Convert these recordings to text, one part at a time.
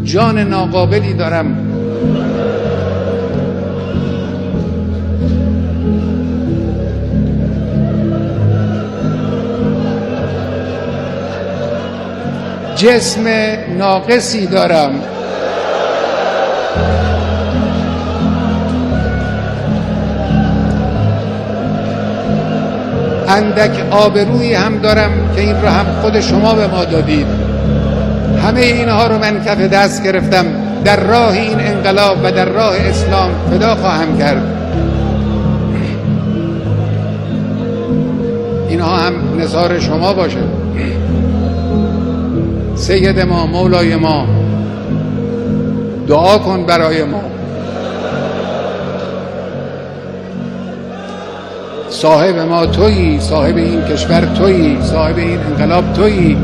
جان ناقابلی دارم. جسم ناقصی دارم. اندک آبرویی هم دارم که این را هم خود شما به ما دادید. همه اینها رو من کف دست گرفتم، در راه این انقلاب و در راه اسلام فدا خواهم کرد. اینها هم نثار شما باشه. سید ما، مولای ما، دعا کن برای ما. صاحب ما تویی، صاحب این کشور تویی، صاحب این انقلاب تویی.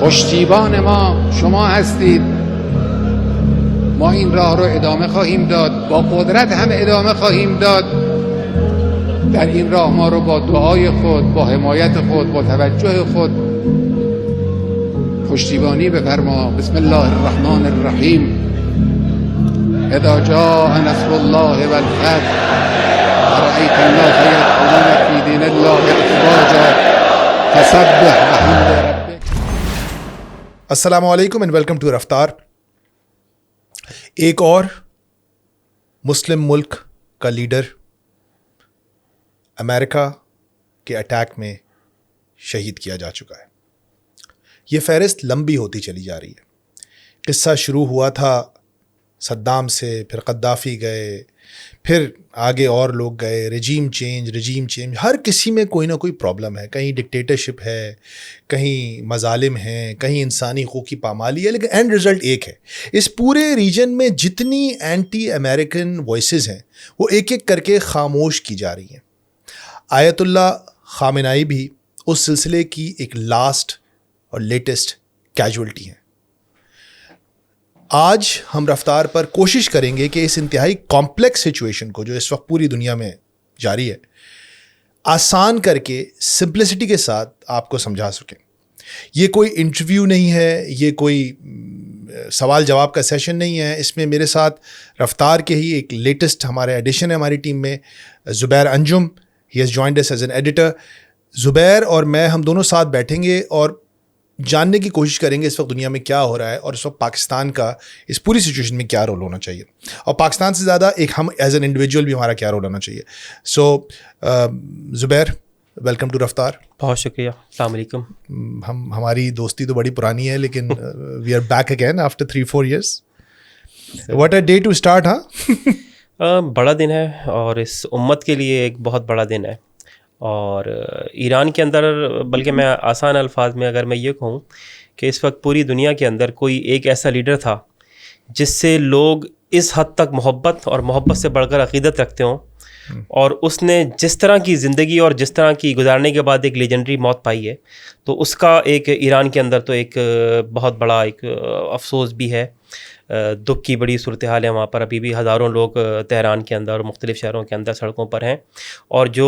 پشتیبان ما شما هستید. ما این راه رو ادامه خواهیم داد، با قدرت هم ادامه خواهیم داد. در این راه ما رو با دعای خود، با حمایت خود، با توجه خود پشتیبانی بفرما. بسم الله الرحمن الرحیم. اذا جاء نصر الله والفتح ورأيت الناس يدخلون في دين الله افواجا فسبح بحمد ربك. السلام علیکم اینڈ ویلکم ٹو رفتار. ایک اور مسلم ملک کا لیڈر امریکہ کے اٹیک میں شہید کیا جا چکا ہے. یہ فہرست لمبی ہوتی چلی جا رہی ہے. قصہ شروع ہوا تھا صدام سے، پھر قذافی گئے، پھر آگے اور لوگ گئے. رجیم چینج، ہر کسی میں کوئی نہ کوئی پرابلم ہے. کہیں ڈکٹیٹرشپ ہے، کہیں مظالم ہیں، کہیں انسانی حقوق کی پامالی ہے، لیکن اینڈ رزلٹ ایک ہے. اس پورے ریجن میں جتنی اینٹی امریکن وائسز ہیں وہ ایک ایک کر کے خاموش کی جا رہی ہیں. آیت اللہ خامنائی بھی اس سلسلے کی ایک لاسٹ اور لیٹسٹ کیجولٹی ہیں. آج ہم رفتار پر کوشش کریں گے کہ اس انتہائی کمپلیکس سچویشن کو جو اس وقت پوری دنیا میں جاری ہے آسان کر کے سمپلسٹی کے ساتھ آپ کو سمجھا سکیں. یہ کوئی انٹرویو نہیں ہے، یہ کوئی سوال جواب کا سیشن نہیں ہے. اس میں میرے ساتھ رفتار کے ہی ایک لیٹسٹ ہمارے ایڈیشن ہے ہماری ٹیم میں، Zubair Anjum. He has joined us as an editor. Zubair اور میں ہم دونوں ساتھ بیٹھیں گے اور جاننے کی کوشش کریں گے اس وقت دنیا میں کیا ہو رہا ہے اور اس وقت پاکستان کا اس پوری سچویشن میں کیا رول ہونا چاہیے، اور پاکستان سے زیادہ ایک ہم ایز این انڈیویجول بھی ہمارا کیا رول ہونا چاہیے. سو زبیر، ویلکم ٹو رفتار. بہت شکریہ. السلام علیکم. ہماری دوستی تو بڑی پرانی ہے لیکن we are back again after 3-4 years. What a day to start. بڑا دن ہے اور اس امت کے لیے ایک بہت بڑا دن ہے. اور ایران کے اندر، بلکہ میں آسان الفاظ میں اگر میں یہ کہوں کہ اس وقت پوری دنیا کے اندر کوئی ایک ایسا لیڈر تھا جس سے لوگ اس حد تک محبت اور محبت سے بڑھ کر عقیدت رکھتے ہوں، اور اس نے جس طرح کی زندگی اور جس طرح کی گزارنے کے بعد ایک لیجنڈری موت پائی ہے، تو اس کا ایک ایران کے اندر تو ایک بہت بڑا ایک افسوس بھی ہے. دکھ کی بڑی صورتحال ہے وہاں پر. ابھی بھی ہزاروں لوگ تہران کے اندر اور مختلف شہروں کے اندر سڑکوں پر ہیں اور جو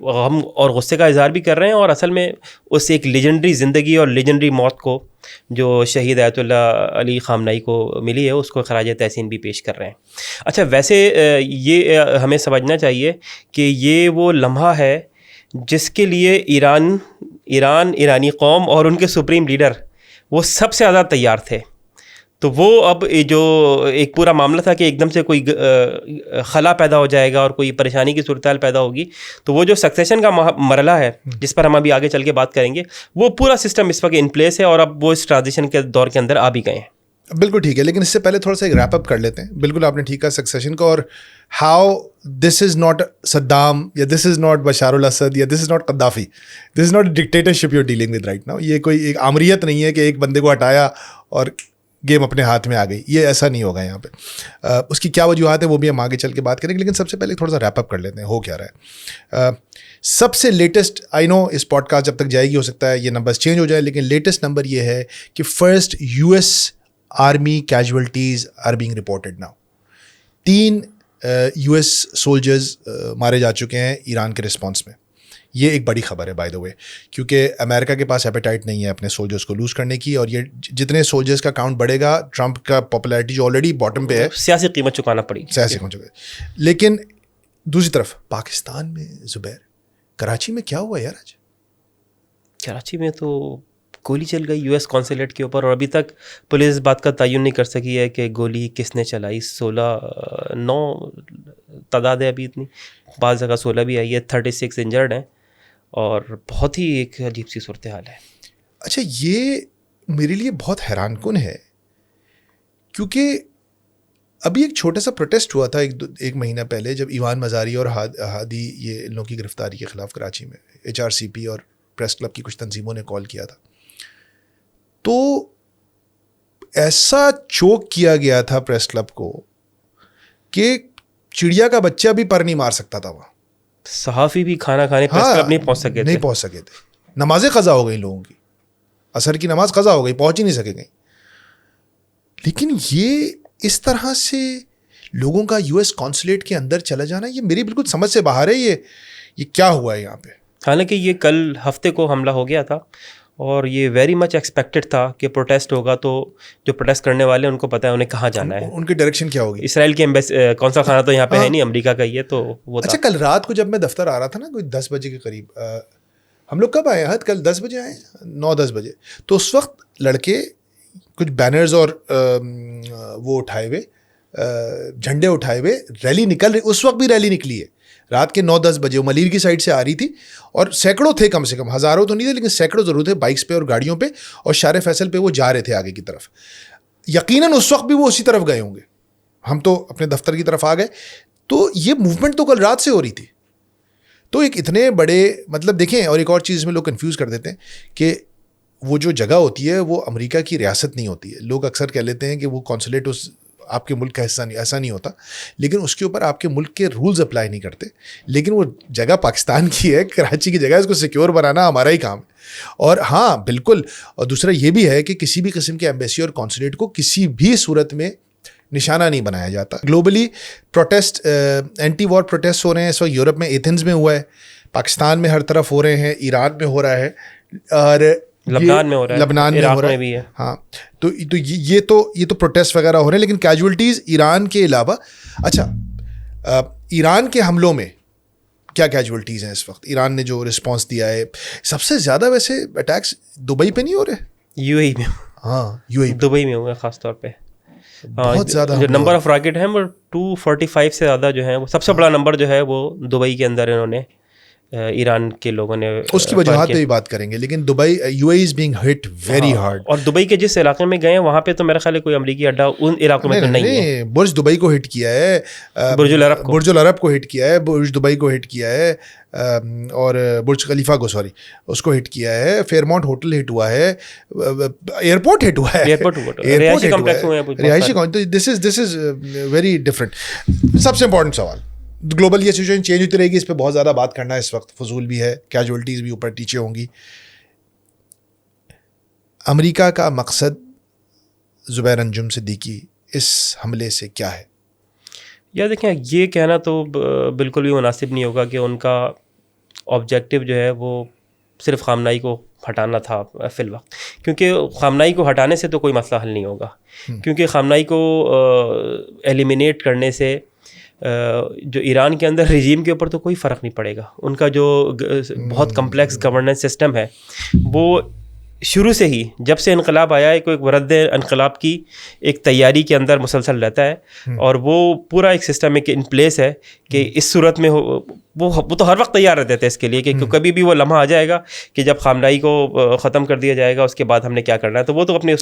غم اور غصے کا اظہار بھی کر رہے ہیں، اور اصل میں اس ایک لیجنڈری زندگی اور لیجنڈری موت کو جو شہید آیت اللہ علی خامنائی کو ملی ہے اس کو خراج تحسین بھی پیش کر رہے ہیں. اچھا، ویسے یہ ہمیں سمجھنا چاہیے کہ یہ وہ لمحہ ہے جس کے لیے ایرانی قوم اور ان کے سپریم لیڈر وہ سب سے زیادہ تیار تھے. تو وہ اب جو ایک پورا معاملہ تھا کہ ایک دم سے کوئی خلا پیدا ہو جائے گا اور کوئی پریشانی کی صورتحال پیدا ہوگی، تو وہ جو سکسیشن کا مرحلہ ہے جس پر ہم ابھی آگے چل کے بات کریں گے، وہ پورا سسٹم اس وقت ان پلیس ہے اور اب وہ اس ٹرانزیشن کے دور کے اندر آ بھی گئے ہیں. بالکل ٹھیک ہے، لیکن اس سے پہلے تھوڑا سا ایک ریپ اپ کر لیتے ہیں. بالکل آپ نے ٹھیک کہا سکسیشن کو، اور how this is not Saddam یا this is not Bashar al Assad یا this is not Gaddafi, this is not dictatorship you are dealing with right now. یہ کوئی ایک آمریت نہیں ہے کہ ایک بندے کو ہٹایا اور گیم اپنے ہاتھ میں آ گئی. یہ ایسا نہیں ہوگا یہاں پہ. اس کی کیا وجوہات ہیں وہ بھی ہم آگے چل کے بات کریں گے، لیکن سب سے پہلے تھوڑا سا ریپ اپ کر لیتے ہیں ہو کیا رہا ہے. سب سے لیٹسٹ، آئی نو اس پوڈ کاسٹ جب تک جائے گی ہو سکتا ہے یہ نمبرز چینج ہو جائے، لیکن لیٹسٹ نمبر یہ ہے کہ first US army casualties are being reported now. 3 US soldiers مارے جا چکے ہیں ایران کے رسپانس میں. یہ ایک بڑی خبر ہے بائی دا وے, کیونکہ امریکہ کے پاس ایپیٹائٹ نہیں ہے اپنے سولجرس کو لوز کرنے کی, اور یہ جتنے سولجرس کا کاؤنٹ بڑھے گا, ٹرمپ کا پاپولیرٹی جو آلریڈی باٹم پہ ہے, سیاسی قیمت چکانا پڑی, سیاسی قیمت چکا. لیکن دوسری طرف پاکستان میں زبیر, کراچی میں کیا ہوا یار آج؟ کراچی میں تو گولی چل گئی یو ایس قونصلیٹ کے اوپر, اور ابھی تک پولیس اس بات کا تعین نہیں کر سکی ہے کہ گولی کس نے چلائی. 9 تعداد ہے ابھی اتنی, بعض جگہ 16 بھی آئی ہے, 36 انجرڈ ہیں, اور بہت ہی ایک عجیب سی صورتحال ہے. اچھا, یہ میرے لیے بہت حیران کن ہے, کیونکہ ابھی ایک چھوٹا سا پروٹیسٹ ہوا تھا ایک مہینہ پہلے, جب ایوان مزاری اور ہادی یہ ان لوگوں کی گرفتاری کے خلاف کراچی میں HRCP اور پریس کلب کی کچھ تنظیموں نے کال کیا تھا. تو ایسا چوک کیا گیا تھا پریس کلب کو کہ چڑیا کا بچہ بھی پر نہیں مار سکتا تھا وہاں. صحافی بھی کھانا کھانے پریس کلب نہیں پہنچ سکے تھے. نمازیں قضا ہو گئی لوگوں کی, عصر کی نماز قضا ہو گئی, پہنچ ہی نہیں سکے گئی. لیکن یہ اس طرح سے لوگوں کا US قونصلیٹ کے اندر چلا جانا, یہ میری بالکل سمجھ سے باہر ہے. یہ کیا ہوا ہے یہاں پہ؟ حالانکہ یہ کل ہفتے کو حملہ ہو گیا تھا, اور یہ ویری مچ ایکسپیکٹڈ تھا کہ پروٹیسٹ ہوگا, تو جو پروٹیسٹ کرنے والے ان کو پتہ ہے انہیں کہاں جانا ہے, ان کی ڈائریکشن کیا ہوگی. اسرائیل کی قونصل خانہ تو یہاں پہ ہے نہیں, امریکہ کا ہی ہے. تو وہ اچھا, کل رات کو جب میں دفتر آ رہا تھا نا, کوئی 10 بجے کے قریب, ہم لوگ کب آئے حد, کل 10 بجے آئے, 9-10 بجے. تو اس وقت لڑکے کچھ بینرز اور وہ اٹھائے ہوئے, جھنڈے اٹھائے ہوئے ریلی نکل رہی. اس وقت بھی ریلی نکلی ہے رات کے 9-10 بجے, وہ ملیر کی سائڈ سے آ رہی تھی, اور سینکڑوں تھے, کم سے کم ہزاروں تو نہیں تھے لیکن سینکڑوں ضرور تھے, بائکس پہ اور گاڑیوں پہ, اور شارع فیصل پہ وہ جا رہے تھے آگے کی طرف. یقیناً اس وقت بھی وہ اسی طرف گئے ہوں گے, ہم تو اپنے دفتر کی طرف آ گئے. تو یہ موومنٹ تو کل رات سے ہو رہی تھی. تو ایک اتنے بڑے, مطلب دیکھیں, اور ایک اور چیز میں لوگ کنفیوز کر دیتے ہیں کہ وہ جو جگہ ہوتی ہے وہ امریکہ کی ریاست نہیں ہوتی ہے. لوگ اکثر کہہ لیتے ہیں کہ وہ قونصلیٹ اس آپ کے ملک کا حصہ نہیں, ایسا نہیں ہوتا. لیکن اس کے اوپر آپ کے ملک کے رولز اپلائی نہیں کرتے. لیکن وہ جگہ پاکستان کی ہے, کراچی کی جگہ, اس کو سیکیور بنانا ہمارا ہی کام ہے. اور ہاں بالکل, اور دوسرا یہ بھی ہے کہ کسی بھی قسم کے ایمبیسی اور قونصلیٹ کو کسی بھی صورت میں نشانہ نہیں بنایا جاتا. گلوبلی پروٹیسٹ, اینٹی وار پروٹیسٹ ہو رہے ہیں اس وقت. یورپ میں ایتھنز میں ہوا ہے, پاکستان میں ہر طرف ہو رہے ہیں, ایران میں ہو رہا ہے, اور لبنان میں ہو رہا ہے, لبنان میں ہو رہا ہے بھی ہے. ہاں, تو یہ تو پروٹیسٹ وغیرہ ہو رہے ہیں, لیکن کیجولٹیز ایران کے علاوہ. اچھا, ایران کے حملوں میں کیا کیجولٹیز ہیں اس وقت؟ ایران نے جو رسپانس دیا ہے, سب سے زیادہ ویسے اٹیکس دبئی پہ نہیں ہو رہے, UAE میں. ہاں UAE دبئی میں ہوئے خاص طور پہ. بہت زیادہ جو نمبر آف راکٹ ہیں وہ 245 سے زیادہ جو ہیں, وہ سب سے بڑا نمبر جو ہے وہ دبئی کے اندر انہوں نے, ایران کے لوگوں نے, اس کی وجوہات پہ بھی بات کریں گے. لیکن Dubai, UAE is being hit very hard. اور دبئی کے جس علاقے میں گئے ہیں وہاں پہ تو میرا خیال ہے کوئی امریکی اڈا ان علاقوں میں تو نہیں ہے. برج دبئی کو ہٹ کیا ہے, برج العرب کو ہٹ کیا ہے, برج دبئی کو ہٹ کیا ہے, اور برج خلیفہ کو, سوری, اس کو ہٹ کیا ہے. فیئرمونٹ ہوٹل ہٹ ہوا ہے, ایئرپورٹ ہٹ ہوا ہے, رہائشی کمپلیکس ہوئے ہیں, رہائشی complex. This is very different. سب سے امپورٹنٹ سوال, گلوبل یہ سچویشن چینج ہوتی رہے گی, اس پہ بہت زیادہ بات کرنا اس وقت فضول بھی ہے, کیجولٹیز بھی اوپر نیچے ہوں گی. امریکہ کا مقصد زبیر انجم صدیقی اس حملے سے کیا ہے؟ یا دیکھیں, یہ کہنا تو بالکل بھی مناسب نہیں ہوگا کہ ان کا آبجیکٹیو جو ہے وہ صرف خامنہئی کو ہٹانا تھا فی الوقت, کیونکہ خامنہئی کو ہٹانے سے تو کوئی مسئلہ حل نہیں ہوگا. کیونکہ خامنہئی کو ایلیمینیٹ کرنے سے جو ایران کے اندر رجیم کے اوپر تو کوئی فرق نہیں پڑے گا. ان کا جو بہت کمپلیکس گورننس سسٹم ہے وہ شروع سے ہی, جب سے انقلاب آیا ہے, کوئی رد انقلاب کی ایک تیاری کے اندر مسلسل رہتا ہے, اور وہ پورا ایک سسٹم ایک ان پلیس ہے کہ اس صورت میں وہ تو ہر وقت تیار رہتے تھے اس کے لیے کہ کبھی بھی وہ لمحہ آ جائے گا کہ جب خامنہئی کو ختم کر دیا جائے گا, اس کے بعد ہم نے کیا کرنا ہے. تو وہ تو اپنے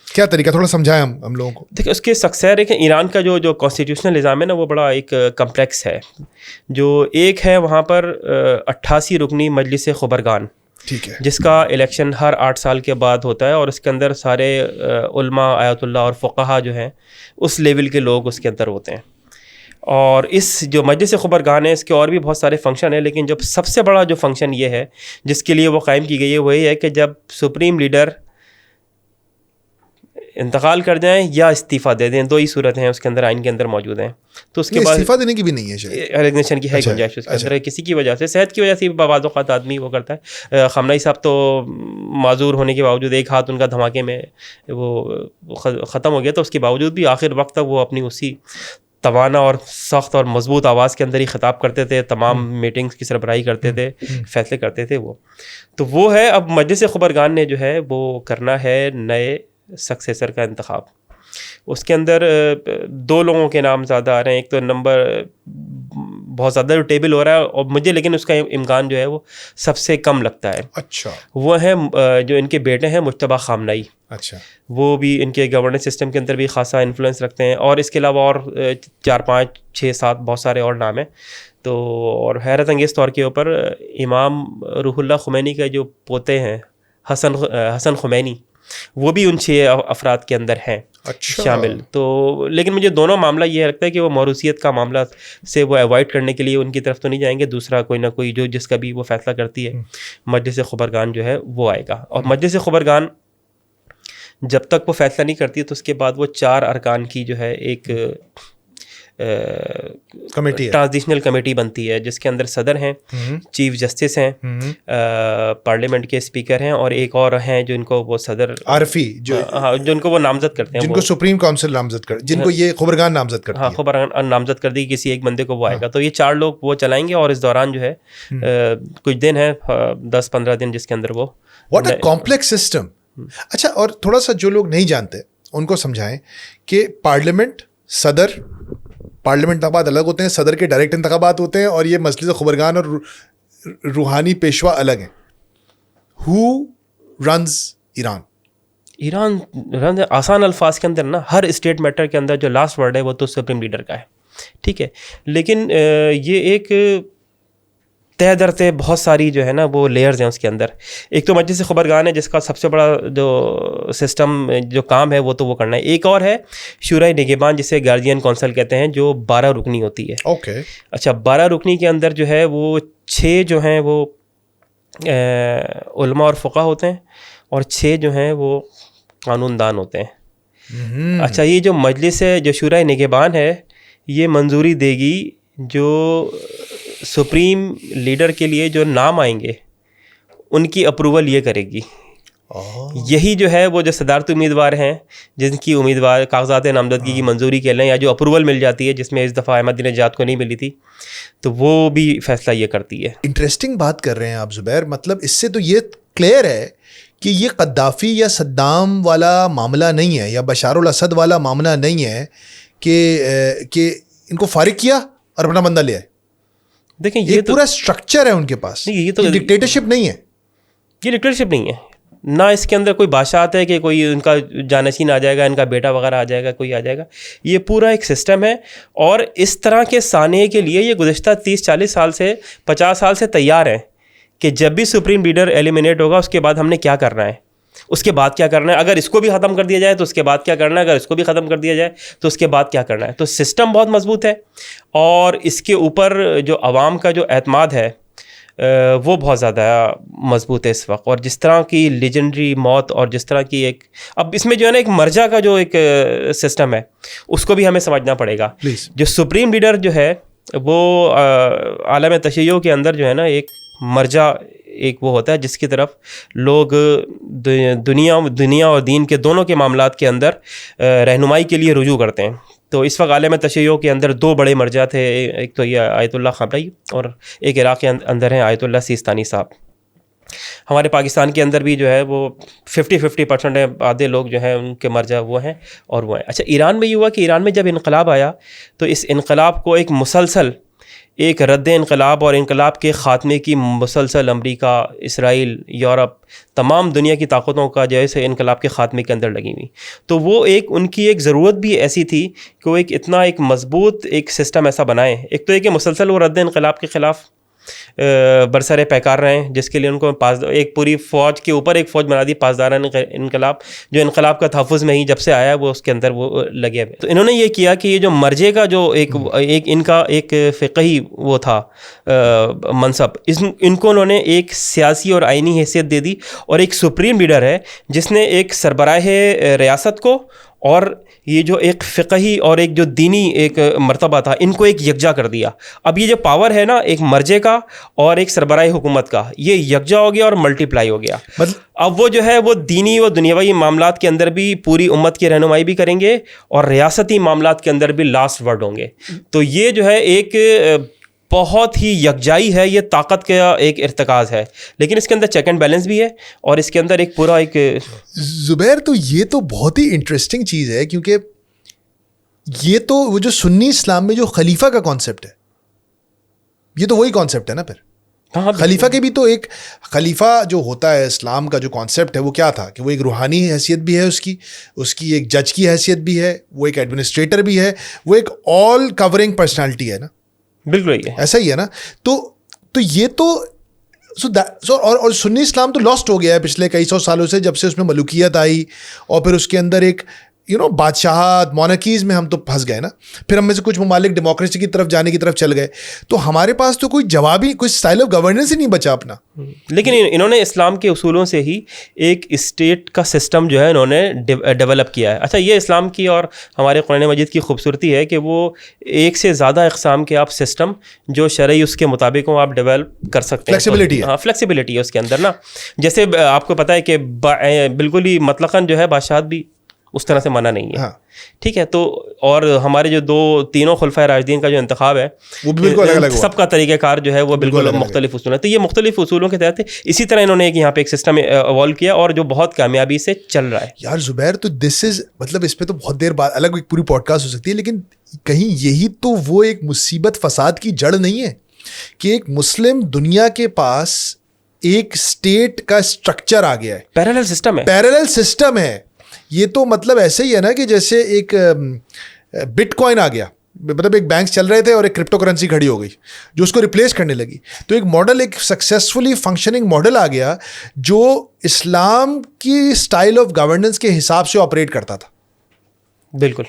کیا طریقہ, تھوڑا سمجھائیں ہم لوگوں کو. دیکھیں, اس کے سکسیر ہے کہ ایران کا جو کانسٹیٹیوشنل نظام ہے نا, وہ بڑا ایک کمپلیکس ہے. جو ایک ہے وہاں پر 88 رکنی مجلس خبرگان, ٹھیک ہے, جس کا الیکشن ہر 8 سال کے بعد ہوتا ہے, اور اس کے اندر سارے علماء, آیت اللہ اور فقہا جو ہیں اس لیول کے لوگ اس کے اندر ہوتے ہیں. اور اس جو مجلس خبرگان ہے اس کے اور بھی بہت سارے فنکشن ہیں, لیکن جو سب سے بڑا جو فنکشن یہ ہے جس کے لیے وہ قائم کی گئی ہے وہ یہ ہے کہ جب سپریم لیڈر انتقال کر جائیں یا استعفیٰ دے دیں, 2 ہی صورتیں ہیں اس کے اندر, آئین کے اندر موجود ہیں. تو اس کے بعد استعفیٰ دینے کی بھی نہیں ہے شاید, ریزگنیشن کی ہے گنجائش اس کے اندر, کسی کی وجہ سے, صحت کی وجہ سے بعض اوقات آدمی وہ کرتا ہے. خامنہئی صاحب تو معذور ہونے کے باوجود, ایک ہاتھ ان کا دھماکے میں وہ ختم ہو گیا, تو اس کے باوجود بھی آخر وقت تک وہ اپنی اسی توانا اور سخت اور مضبوط آواز کے اندر ہی خطاب کرتے تھے, تمام میٹنگز کی سربراہی کرتے تھے, فیصلے کرتے تھے. وہ ہے اب مجلس خبرگان نے جو ہے وہ کرنا ہے نئے سکسیسر کا انتخاب. اس کے اندر 2 لوگوں کے نام زیادہ آ رہے ہیں. ایک تو نمبر بہت زیادہ جو ٹیبل ہو رہا ہے, اور مجھے لیکن اس کا امکان جو ہے وہ سب سے کم لگتا ہے. اچھا, وہ ہیں جو ان کے بیٹے ہیں مجتبیٰ خامنہئی. اچھا, وہ بھی ان کے گورننس سسٹم کے اندر بھی خاصا انفلوئنس رکھتے ہیں, اور اس کے علاوہ اور 4 5 6 7 بہت سارے اور نام ہیں. تو اور حیرت انگیز طور کے اوپر امام روح اللہ خمینی کے جو پوتے ہیں حسن خمینی, وہ بھی ان 6 افراد کے اندر ہیں شامل. تو لیکن مجھے دونوں معاملہ یہ لگتا ہے کہ وہ موروثیت کا معاملہ سے وہ ایوائڈ کرنے کے لیے ان کی طرف تو نہیں جائیں گے. دوسرا کوئی نہ کوئی جو جس کا بھی وہ فیصلہ کرتی ہے مجلس خبرگان جو ہے وہ آئے گا. اور مجلس خبرگان جب تک وہ فیصلہ نہیں کرتی تو اس کے بعد وہ 4 ارکان کی جو ہے ایک کمیٹی, ٹرانزیشنل کمیٹی بنتی ہے, جس کے اندر صدر ہیں, چیف جسٹس ہیں, پارلیمنٹ کے اسپیکر ہیں, اور ایک اور ہیں جو ان کو وہ صدر عارفی جو ان کو وہ نامزد کرتے ہیں, جن کو سپریم کاؤنسل نامزد کر, جن کو یہ خبرگان نامزد کرتی ہے. ہاں, خبرگان نامزد کر دی کسی ایک بندے کو وہ آئے گا. تو یہ 4 لوگ وہ چلائیں گے, اور اس دوران جو ہے کچھ دن ہے 10-15 دن جس کے اندر وہ. What a complex system. اچھا, اور تھوڑا سا جو لوگ نہیں جانتے ان کو سمجھائیں کہ پارلیمنٹ, صدر, پارلیمنٹ انتخابات الگ ہوتے ہیں, صدر کے ڈائریکٹ انتخابات ہوتے ہیں, اور یہ مجلس خبرگان اور روحانی پیشوا الگ ہیں. ہو رنز ایران؟ ایران رنز آسان الفاظ کے اندر نا, ہر اسٹیٹ میٹر کے اندر جو لاسٹ ورڈ ہے وہ تو سپریم لیڈر کا ہے, ٹھیک ہے. لیکن یہ ایک تہ در تہ بہت ساری جو ہے نا وہ لیئرز ہیں اس کے اندر. ایک تو مجلس خبرگان ہے جس کا سب سے بڑا جو سسٹم جو کام ہے وہ تو وہ کرنا ہے. ایک اور ہے شورائے نگہبان, جسے گارجین کونسل کہتے ہیں, جو 12 رکنی ہوتی ہے. اوکے, اچھا, 12 رکنی کے اندر جو ہے وہ 6 جو ہیں وہ علماء اور فقہ ہوتے ہیں, اور 6 جو ہیں وہ قانون دان ہوتے ہیں. اچھا, یہ جو مجلس ہے, جو شورائے نگہبان ہے, یہ منظوری دے گی جو سپریم لیڈر کے لیے جو نام آئیں گے ان کی اپروول یہ کرے گی. یہی جو ہے وہ جو صدارتی امیدوار ہیں جن کی امیدوار کاغذات نامزدگی کی منظوری کے لیں, یا جو اپروول مل جاتی ہے, جس میں اس دفعہ احمد نژاد کو نہیں ملی تھی, تو وہ بھی فیصلہ یہ کرتی ہے. انٹرسٹنگ بات کر رہے ہیں آپ زبیر. مطلب اس سے تو یہ کلیئر ہے کہ یہ قذافی یا صدام والا معاملہ نہیں ہے, یا بشار الاسد والا معاملہ نہیں ہے کہ ان کو فارغ کیا اور اپنا بندہ لے آئے. دیکھیں, یہ پورا اسٹرکچر ہے ان کے پاس. یہ تو ڈکٹیٹرشپ نہیں ہے, یہ ڈکٹیٹرشپ نہیں ہے. نہ اس کے اندر کوئی بادشاہت ہے کہ کوئی ان کا جانشین آ جائے گا, ان کا بیٹا وغیرہ آ جائے گا, کوئی آ جائے گا. یہ پورا ایک سسٹم ہے, اور اس طرح کے سانحے کے لیے یہ گزشتہ 30-40 سال سے 50 سال سے تیار ہیں کہ جب بھی سپریم لیڈر ایلیمنیٹ ہوگا اس کے بعد ہم نے کیا کرنا ہے, اس کے بعد کیا کرنا ہے. اگر اس کو بھی ختم کر دیا جائے تو اس کے بعد کیا کرنا ہے, اگر اس کو بھی ختم کر دیا جائے تو اس کے بعد کیا کرنا ہے. تو سسٹم بہت مضبوط ہے, اور اس کے اوپر جو عوام کا جو اعتماد ہے وہ بہت زیادہ مضبوط ہے اس وقت. اور جس طرح کی لیجنڈری موت, اور جس طرح کی ایک, اب اس میں جو ہے نا ایک مرجع کا جو ایک سسٹم ہے اس کو بھی ہمیں سمجھنا پڑے گا. جو سپریم لیڈر جو ہے وہ عالم تشیع کے اندر جو ہے نا ایک مرجع ایک وہ ہوتا ہے جس کی طرف لوگ دنیا اور دین کے دونوں کے معاملات کے اندر رہنمائی کے لیے رجوع کرتے ہیں. تو اس وقت عالم تشیع کے اندر 2 بڑے مرجع تھے, ایک تو یہ آیت اللہ خامنہئی, اور ایک عراق کے اندر ہیں آیت اللہ سیستانی صاحب. ہمارے پاکستان کے اندر بھی جو ہے وہ 50% ہے, آدھے لوگ جو ہیں ان کے مرجع وہ ہیں اور وہ ہیں. اچھا, ایران میں یہ ہوا کہ ایران میں جب انقلاب آیا تو اس انقلاب کو ایک مسلسل ایک رد انقلاب اور انقلاب کے خاتمے کی مسلسل امریکہ, اسرائیل, یورپ, تمام دنیا کی طاقتوں کا جیسے انقلاب کے خاتمے کے اندر لگی ہوئی. تو وہ ایک ان کی ایک ضرورت بھی ایسی تھی کہ وہ ایک اتنا ایک مضبوط ایک سسٹم ایسا بنائیں. ایک تو یہ کہ مسلسل وہ رد انقلاب کے خلاف برسر پیکار رہے ہیں, جس کے لیے ان کو ایک پوری فوج کے اوپر ایک فوج بنا دی, پاسداران انقلاب, جو انقلاب کا تحفظ میں ہی جب سے آیا وہ اس کے اندر وہ لگے ہوئے. تو انہوں نے یہ کیا کہ یہ جو مرجع کا جو ایک ان کا ایک فقہی وہ تھا منصب ان کو انہوں نے ایک سیاسی اور آئینی حیثیت دے دی, اور ایک سپریم لیڈر ہے جس نے ایک سربراہ ریاست کو اور یہ جو ایک فقہی اور ایک جو دینی ایک مرتبہ تھا ان کو ایک یکجا کر دیا. اب یہ جو پاور ہے نا ایک مرجع کا اور ایک سربراہ حکومت کا, یہ یکجا ہو گیا اور ملٹی پلائی ہو گیا. اب وہ جو ہے وہ دینی و دنیاوی معاملات کے اندر بھی پوری امت کی رہنمائی بھی کریں گے اور ریاستی معاملات کے اندر بھی لاسٹ ورڈ ہوں گے. تو یہ جو ہے ایک بہت ہی یکجائی ہے, یہ طاقت کا ایک ارتکاز ہے, لیکن اس کے اندر چیک اینڈ بیلنس بھی ہے اور اس کے اندر ایک پورا ایک زبیر تو یہ تو بہت ہی انٹرسٹنگ چیز ہے, کیونکہ یہ تو وہ جو سنی اسلام میں جو خلیفہ کا کانسیپٹ ہے یہ تو وہی کانسیپٹ ہے نا. پھر خلیفہ کے بھی تو ایک خلیفہ جو ہوتا ہے اسلام کا جو کانسیپٹ ہے وہ کیا تھا کہ وہ ایک روحانی حیثیت بھی ہے, اس کی ایک جج کی حیثیت بھی ہے, وہ ایک ایڈمنسٹریٹر بھی ہے, وہ ایک آل کورنگ پرسنالٹی ہے نا. بالکل ایسا ہی ہے نا. تو یہ تو اور سنی اسلام تو لاسٹ ہو گیا ہے پچھلے کئی سو سالوں سے, جب سے اس میں ملوکیت آئی اور پھر اس کے اندر ایک بادشاہت مونارکیز میں ہم تو پھنس گئے نا. پھر ہم میں سے کچھ ممالک ڈیموکریسی کی طرف جانے کی طرف چل گئے, تو ہمارے پاس تو کوئی جوابی کوئی اسٹائل آف گورننس ہی نہیں بچا اپنا. لیکن انہوں نے اسلام کے اصولوں سے ہی ایک اسٹیٹ کا سسٹم جو ہے انہوں نے ڈیولپ کیا ہے. اچھا, یہ اسلام کی اور ہمارے قرآن مجید کی خوبصورتی ہے کہ وہ ایک سے زیادہ اقسام کے آپ سسٹم جو شرعی اس کے مطابق ہوں آپ ڈیولپ کر سکتے ہیں. فلیکسیبلٹی ہے, ہاں فلیکسیبلٹی ہے اس کے اندر نا. جیسے آپ کو پتہ ہے کہ بالکل ہی مطلقاً جو ہے بادشاہت بھی اس طرح سے منع نہیں ہے, ٹھیک ہے. تو اور ہمارے جو تینوں خلفائے راشدین کا جو انتخاب ہے وہ بالکل الگ الگ, سب کا طریقہ کار جو ہے وہ بالکل مختلف اصول ہے. تو یہ مختلف اصولوں کے تحت اسی طرح انہوں نے یہاں پہ ایک سسٹم ایوالو کیا اور جو بہت کامیابی سے چل رہا ہے. یار زبیر, تو دس از مطلب اس پہ تو بہت دیر بعد الگ ایک پوری پوڈ کاسٹ ہو سکتی ہے, لیکن کہیں یہی تو وہ ایک مصیبت فساد کی جڑ نہیں ہے کہ ایک مسلم دنیا کے پاس ایک اسٹیٹ کا اسٹرکچر آ گیا ہے, پیرالل سسٹم ہے. یہ تو مطلب ایسے ہی ہے نا کہ جیسے ایک بٹ کوائن آ گیا, مطلب ایک بینک چل رہے تھے اور ایک کرپٹو کرنسی کھڑی ہو گئی جو اس کو ریپلیس کرنے لگی. تو ایک ماڈل, ایک سکسیزفلی فنکشننگ ماڈل آ گیا جو اسلام کی اسٹائل آف گورننس کے حساب سے آپریٹ کرتا تھا. بالکل.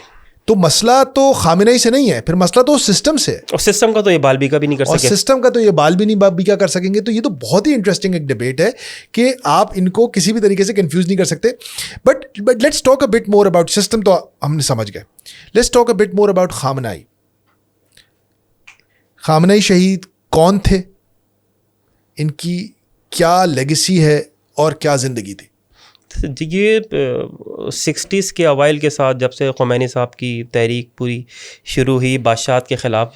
تو مسئلہ تو خامنہئی سے نہیں ہے, پھر مسئلہ تو سسٹم سے ہے, اور سسٹم کا تو یہ بال بیکا بھی نہیں کر سکے, اور سسٹم کا تو یہ بال بھی نہیں بیکا کر سکیں گے. تو یہ تو بہت ہی انٹرسٹنگ ایک ڈبیٹ ہے کہ آپ ان کو کسی بھی طریقے سے کنفیوز نہیں کر سکتے. But let's talk a bit more about system, تو ہم نے سمجھ گئے. Let's talk a bit more about Khamenei. Khamenei شہید کون تھے, ان کی کیا لیگیسی ہے اور کیا زندگی تھی؟ یہ 60s کے اوائل کے ساتھ جب سے خمینی صاحب کی تحریک پوری شروع ہوئی بادشاہت کے خلاف,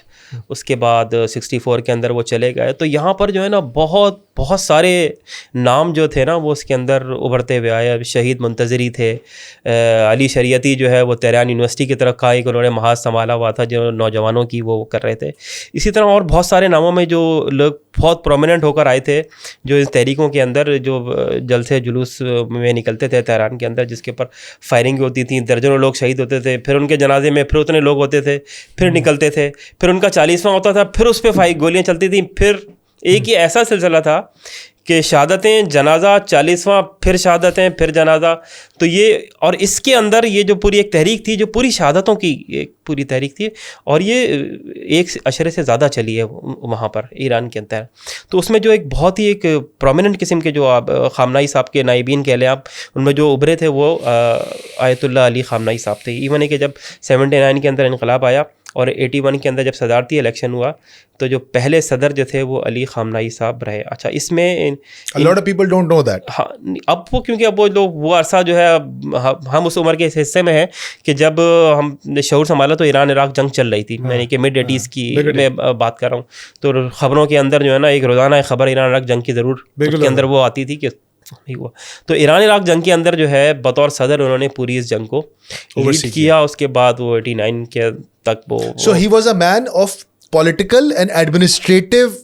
اس کے بعد 64 کے اندر وہ چلے گئے, تو یہاں پر جو ہے نا بہت سارے نام جو تھے نا وہ اس کے اندر ابھرتے ہوئے آئے. شہید منتظری تھے, علی شریعتی جو ہے وہ تہران یونیورسٹی کی طرف کا ایک انہوں نے محاذ سنبھالا ہوا تھا جو نوجوانوں کی وہ کر رہے تھے. اسی طرح اور بہت سارے ناموں میں جو لوگ بہت پرومیننٹ ہو کر آئے تھے جو اس تحریکوں کے اندر جو جلسے جلوس میں نکلتے تھے تہران کے اندر, جس کے اوپر فائرنگ ہوتی تھی, درجنوں لوگ شہید ہوتے تھے, پھر ان کے جنازے میں پھر اتنے لوگ ہوتے تھے, پھر نکلتے تھے, پھر ان کا 40واں ہوتا تھا, پھر اس پہ گولیاں چلتی تھیں, پھر ایک ہی ایسا سلسلہ تھا کہ شہادتیں, جنازہ, 40واں, پھر شہادتیں, پھر جنازہ. تو یہ اور اس کے اندر یہ جو پوری ایک تحریک تھی جو پوری شہادتوں کی ایک پوری تحریک تھی, اور یہ ایک عشرے سے زیادہ چلی ہے وہاں پر ایران کے اندر. تو اس میں جو ایک بہت ہی ایک پرومیننٹ قسم کے جو آپ خامنہئی صاحب کے نائبین کہہ لیں آپ, ان میں جو ابھرے تھے وہ آیت اللہ علی خامنہئی صاحب تھے. ایون ہے کہ جب 79 کے اندر انقلاب آیا اور 81 کے اندر جب صدارتی الیکشن ہوا تو جو پہلے صدر جو تھے وہ علی خامنہئی صاحب رہے. اچھا, اس میں a lot of people don't know that. ہاں, اب وہ کیونکہ اب وہ لوگ وہ عرصہ جو ہے ہم اس عمر کے اس حصے میں ہیں کہ جب ہم نے شعور سنبھالا تو ایران عراق جنگ چل رہی تھی, یعنی کہ mid 80s کی میں بات کر رہا ہوں. تو خبروں کے اندر جو ہے نا ایک روزانہ ایک خبر ایران عراق جنگ کی ضرور اس کے اندر وہ آتی تھی کہ ہوا. تو ایران عراق جنگ کے اندر جو ہے بطور صدر انہوں نے پوری اس جنگ کو لیڈ کیا. اس کے بعد وہ 89 کے تک وہ So he was a man of political and administrative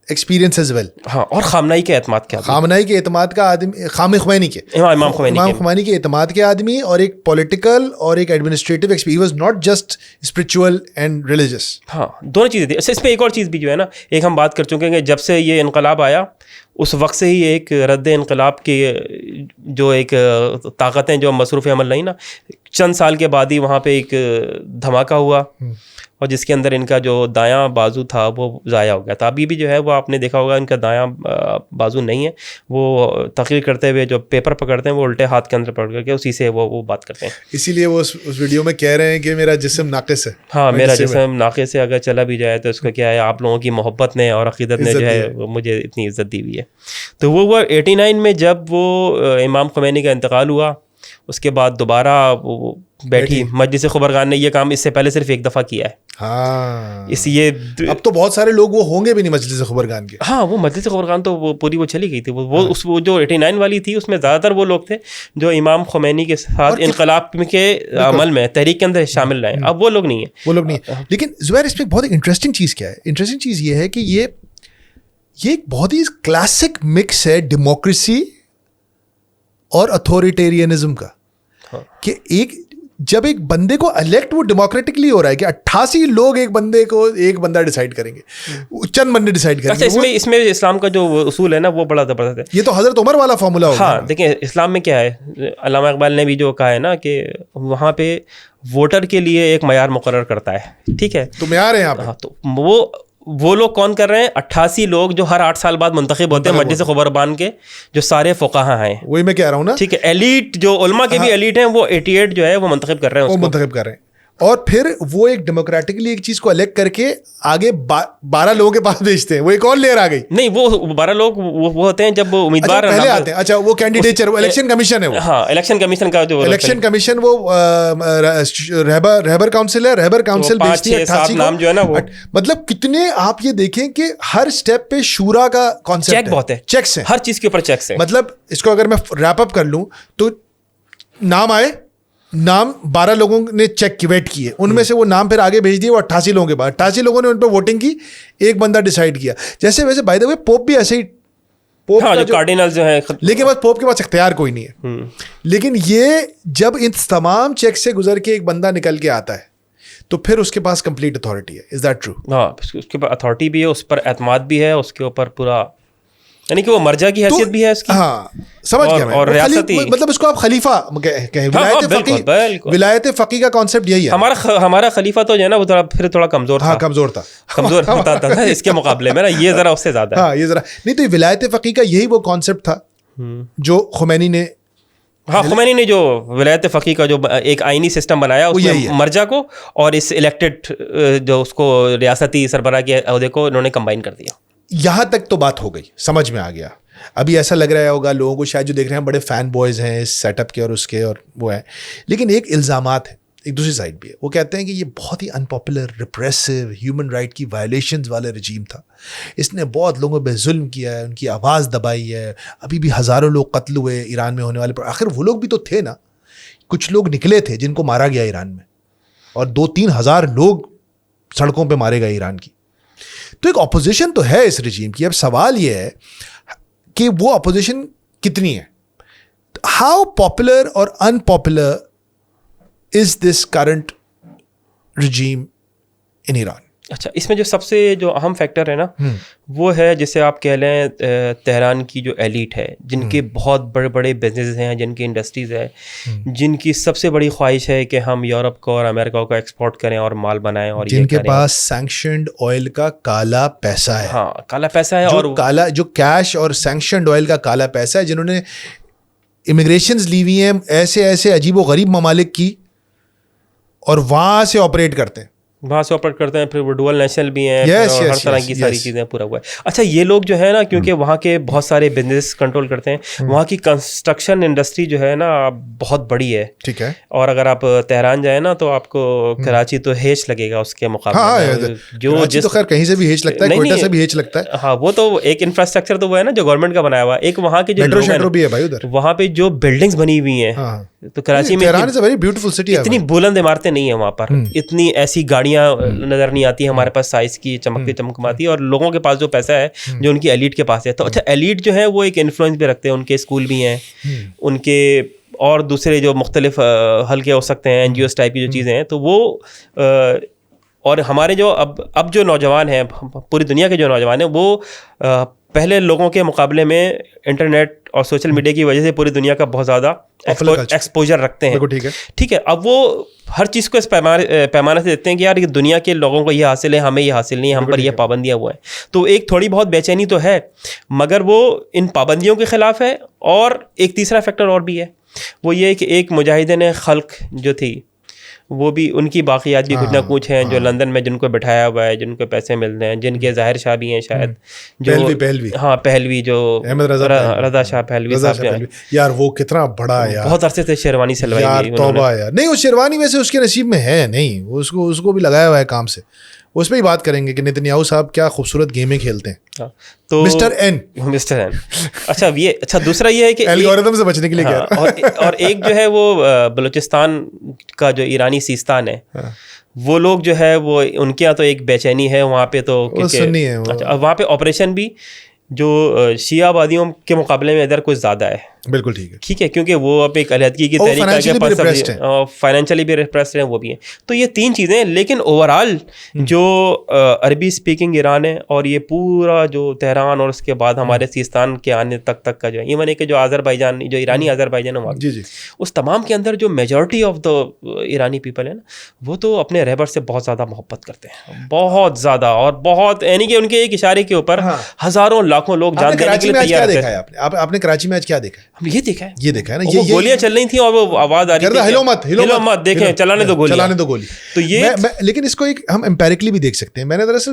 experience as well. ہاں, اور خامنہئی کے اعتماد کے خامنہئی کے اعتماد کا آدمی, امام خمینی کے اعتماد کے آدمی, اور ایک پولیٹیکل اور ایک administrative experience. Was not just spiritual and religious. ہاں, دونوں چیزیں تھیں. اس میں ایک اور چیز بھی جو ہے نا, ایک ہم بات کر چکے ہیں کہ جب سے یہ انقلاب آیا اس وقت سے ہی ایک رد انقلاب کی جو ایک طاقتیں جو مصروف عمل نہیں نا, چند سال کے بعد ہی وہاں پہ ایک دھماکہ ہوا اور جس کے اندر ان کا جو دایاں بازو تھا وہ ضائع ہو گیا تھا. ابھی بھی جو ہے وہ آپ نے دیکھا ہوگا ان کا دایاں بازو نہیں ہے, وہ تقریر کرتے ہوئے جو پیپر پکڑتے ہیں وہ الٹے ہاتھ کے اندر پکڑ کر کے اسی سے وہ بات کرتے ہیں. اسی لیے وہ اس ویڈیو میں کہہ رہے ہیں کہ میرا جسم ناقص ہے. ہاں, میرا جسم ناقص ہے, اگر چلا بھی جائے تو اس کا کیا ہے, آپ لوگوں کی محبت نے اور عقیدت نے جو ہے مجھے اتنی عزت دی ہوئی ہے. تو وہ 89 میں جب وہ امام خمینی کا انتقال ہوا, اس کے بعد دوبارہ وہ بیٹھی مجلس خبرگان نے یہ کام اس سے پہلے صرف ایک دفعہ کیا ہے. ہاں, اس یہ اب تو بہت سارے لوگ وہ ہوں گے بھی نہیں مجلس خبرگان کے. ہاں, وہ مجلس خبرگان تو وہ پوری وہ چلی گئی تھی. وہ جو 89 والی تھی اس میں زیادہ تر وہ لوگ تھے جو امام خمینی کے ساتھ انقلاب کے عمل میں تحریک کے اندر شامل رہے. اب وہ لوگ نہیں ہیں. لیکن زبیر اس میں بہت انٹرسٹنگ چیز کیا ہے, انٹرسٹنگ چیز یہ ہے کہ یہ ایک بہت ہی کلاسک مکس ہے ڈیموکریسی اور اتھارٹیرینزم کا, کہ جب ایک بندے کو الیکٹ وہ ڈیموکریٹکلی ہو رہا ہے کہ 88 لوگ ایک بندہ ڈیسائیڈ کریں گے, چند بندے ڈیسائیڈ کریں گے. اس میں اسلام کا جو اصول ہے نا وہ بڑا زبردست ہے. یہ تو حضرت عمر والا فارمولا ہوگا. ہاں, دیکھیں اسلام میں کیا ہے, علامہ اقبال نے بھی جو کہا ہے نا کہ وہاں پہ ووٹر کے لیے ایک معیار مقرر کرتا ہے, ٹھیک ہے, تو معیار ہے یہاں پہ. ہاں, تو وہ لوگ کون کر رہے ہیں, 88 لوگ جو ہر 8 سال بعد منتخب ہوتے ہیں مجلس خبرگان کے, جو سارے فقہا ہیں. وہی میں کہہ رہا ہوں نا, ٹھیک ہے, ایلیٹ جو علماء کے بھی ایلیٹ ہیں وہ 88 جو ہے وہ منتخب کر رہے ہیں, وہ منتخب کر رہے ہیں. اور پھر وہ ایک ڈیموکریٹکلی ایک چیز کو الیکٹ کر کے آگے 12 لوگوں کے پاس بھیجتے ہیں. وہ ایک اور لیئر آ گئی. نہیں, وہ 12 لوگ وہ ہوتے ہیں جب امیدوار پہلے آتے ہیں. اچھا, وہ کینڈیڈیٹ الیکشن کمشن ہے. ہاں, الیکشن کمیشن کا جو الیکشن کمیشن وہ رہبر کاؤنسل ہے, رہبر کاؤنسل بھیجتی ہے 88 نام جو ہے نا وہ, مطلب کتنے آپ یہ دیکھیں کہ ہر اسٹیپ پہ شورا کا کانسیپٹ چیک بہت ہے, چیکس ہیں ہر چیز کے اوپر چیکس ہیں. مطلب اس کو اگر میں ریپ اپ کر لوں تو نام آئے, نام 12 لوگوں نے چیک کی, ویٹ کیے, ان میں سے وہ نام پھر آگے بھیج دیے, وہ 88 لوگوں کے بعد 88 لوگوں نے ان پہ ووٹنگ کی, ایک بندہ ڈیسائیڈ کیا. جیسے ویسے بائی دا وے پوپ بھی ایسے ہی, پوپ جو کارڈینل جو ہیں, لیکن بس پوپ کے پاس اختیار کوئی نہیں ہے. لیکن یہ جب ان تمام چیک سے گزر کے ایک بندہ نکل کے آتا ہے تو پھر اس کے پاس کمپلیٹ اتھارٹی ہے. Is that true? ہاں, اس کے اوپر اتھارٹی بھی ہے, اس پر اعتماد بھی ہے, اس کے اوپر پورا, یعنی کہ وہ مرجع کی حیثیت بھی ہے اس کی. ہاں, سمجھ گیا میں. اور ریاستی, مطلب اس کو آپ خلیفہ کہیں, ولایت فقیہ کا کانسیپٹ یہی ہے. ہمارا خلیفہ تو جو ہے نا وہ تھوڑا کمزور تھا. کمزور ہوتا تھا اس کے مقابلے میں نا, یہ ذرا اس سے زیادہ. ہاں, یہ ذرا نہیں, تو ولایت فقیہ کا یہی وہ کانسیپٹ تھا جو خمینی نے, ہاں, خمینی نے جو ولایت فقیہ کا جو ایک آئینی سسٹم بنایا اس میں مرجع کو اور اس الیکٹڈ جو اس کو ریاستی سربراہ کے عہدے کو انہوں نے کمبائن کر دیا. یہاں تک تو بات ہو گئی, سمجھ میں آ گیا. ابھی ایسا لگ رہا ہوگا لوگوں کو شاید جو دیکھ رہے ہیں بڑے فین بوائز ہیں اس سیٹ اپ کے اور اس کے, اور وہ ہیں, لیکن ایک الزامات ہیں, ایک دوسری سائڈ بھی ہے. وہ کہتے ہیں کہ یہ بہت ہی ان پاپولر, ریپریسو, ہیومن رائٹ کی وائلیشنز والے رجیم تھا. اس نے بہت لوگوں پہ ظلم کیا ہے, ان کی آواز دبائی ہے. ابھی بھی ہزاروں لوگ قتل ہوئے ایران میں ہونے والے پر. آخر وہ لوگ بھی تو تھے نا, کچھ لوگ نکلے تھے جن کو مارا گیا ایران میں, اور 2-3 ہزار لوگ سڑکوں پہ مارے گئے ایران کی. تو ایک اپوزیشن تو ہے اس رجیم کی. اب سوال یہ ہے کہ وہ اپوزیشن کتنی ہے. ہاؤ پاپولر اور ان پاپولر از دس کرنٹ رجیم ان ایران؟ اچھا, اس میں جو سب سے جو اہم فیکٹر ہے نا وہ ہے جسے آپ کہہ لیں تہران کی جو ایلیٹ ہے, جن کے بہت بڑے بڑے بزنس ہیں, جن کی انڈسٹریز ہے, جن کی سب سے بڑی خواہش ہے کہ ہم یورپ کو اور امریکہ کو ایکسپورٹ کریں اور مال بنائیں, اور جن کے پاس سینکشنڈ آئل کا کالا پیسہ ہے. ہاں, کالا پیسہ ہے, اور کالا جو کیش اور سینکشنڈ آئل کا کالا پیسہ ہے, جنہوں نے امیگریشنز لی ہوئی ہیں ایسے عجیب و غریب ممالک کی, اور وہاں سے آپریٹ کرتے ہیں, وہاں سے آپریٹ کرتے ہیں. پھر وہ ڈوئل نیشنل بھی ہیں, ہر طرح کی ساری چیزیں پورا ہوا ہے. اچھا, یہ لوگ جو ہے نا, کیونکہ وہاں کے بہت سارے بزنس کنٹرول کرتے ہیں, وہاں کی کنسٹرکشن انڈسٹری جو ہے نا بہت بڑی ہے, ٹھیک ہے. اور اگر آپ تہران جائیں نا تو آپ کو کراچی تو ہیچ لگے گا اس کے مقابلے. جو خیر کہیں سے بھی ہیچ لگتا ہے, کوئٹہ سے بھی ہیچ لگتا ہے. ہاں, وہ تو ایک انفراسٹرکچر تو وہ ہے نا جو گورنمنٹ کا بنایا ہوا ہے. ایک وہاں کے جو وہاں پہ جو بلڈنگز بنی ہوئی ہیں, تو کراچی میں اتنی بلند عمارتیں نہیں ہیں وہاں پر, اتنی ایسی گاڑیاں نظر نہیں آتی ہے ہمارے پاس سائز کی, چمکتی چمکماتی, اور لوگوں کے پاس جو پیسہ ہے جو ان کی ایلیٹ کے پاس ہے. تو اچھا, ایلیٹ جو ہے وہ ایک انفلوئنس بھی رکھتے ہیں, ان کے اسکول بھی ہیں, ان کے اور دوسرے جو مختلف حلقے ہو سکتے ہیں, NGOs ٹائپ کی جو چیزیں ہیں, تو وہ اور ہمارے جو اب جو نوجوان ہیں, پوری دنیا کے جو نوجوان ہیں, وہ پہلے لوگوں کے مقابلے میں انٹرنیٹ اور سوشل میڈیا کی وجہ سے پوری دنیا کا بہت زیادہ ایکسپوجر رکھتے ہیں. ٹھیک ہے, اب وہ ہر چیز کو اس پیمانے سے دیکھتے ہیں کہ یار یہ دنیا کے لوگوں کو یہ حاصل ہے, ہمیں یہ حاصل نہیں ہے, ہم پر یہ پابندیاں وہ ہیں. تو ایک تھوڑی بہت بے چینی تو ہے, مگر وہ ان پابندیوں کے خلاف ہے. اور ایک تیسرا فیکٹر اور بھی ہے, وہ یہ ہے کہ ایک مجاہدین خلق جو تھی وہ بھی, ان کی باقیات بھی کچھ نہ کچھ ہیں جو لندن میں جن کو بٹھایا ہوا ہے, جن کو پیسے ملتے ہیں, جن کے ظاہر شاہ بھی ہیں شاید, جو پہلوی جو رضا شاہ پہلوی صاحب, یار وہ کتنا بڑا ہے, بہت عرصے سے شیروانی سلوائی یار, توبہ یار. نہیں, وہ شیروانی ویسے اس کے نصیب میں ہے نہیں, اس کو بھی لگایا ہوا ہے کام سے. اس پہ ہی بات کریں گے کہ نتنیاہو صاحب کیا خوبصورت گیمیں کھیلتے ہیں. تو مسٹر این. اچھا دوسرا یہ ہے کہ الگورتھم سے بچنے کے لیے اور ایک جو ہے وہ بلوچستان کا جو ایرانی سیستان ہے, وہ لوگ جو ہے وہ ان کے یہاں تو ایک بے چینی ہے وہاں پہ, تو وہاں پہ آپریشن بھی جو شیعہ آبادیوں کے مقابلے میں ادھر کچھ زیادہ ہے. بالکل ٹھیک ہے, کیونکہ وہ اب ایک علیحدگی کی تحریک فائنینشلی بھی ریپریسڈ ہیں, وہ بھی ہیں. تو یہ تین چیزیں, لیکن اوور آل جو عربی اسپیکنگ ایران ہے اور یہ پورا جو تہران اور اس کے بعد ہمارے سیستان کے آنے تک کا جو ہے, ایون ہے کہ جو آذربائیجان, جو ایرانی آذربائیجان ہے وہاں, اس تمام کے اندر جو میجورٹی آف دا ایرانی پیپل ہے نا, وہ تو اپنے رہبر سے بہت زیادہ محبت کرتے ہیں, بہت زیادہ, اور بہت, یعنی کہ ان کے ایک اشارے کے اوپر ہزاروں لاکھوں لوگ جان دینے کے لیے تیار ہیں. آپ نے کراچی میں آج کیا دیکھا؟ ہم یہ دیکھا ہے نا, یہ گولیاں چل رہی تھیں اور وہ آواز آ رہی تھی, ہلو مت, دیکھیں چلانے دو گولی. تو یہ لیکن اس کو ایک ہم امپیریکلی بھی دیکھ سکتے ہیں. میں نے دراصل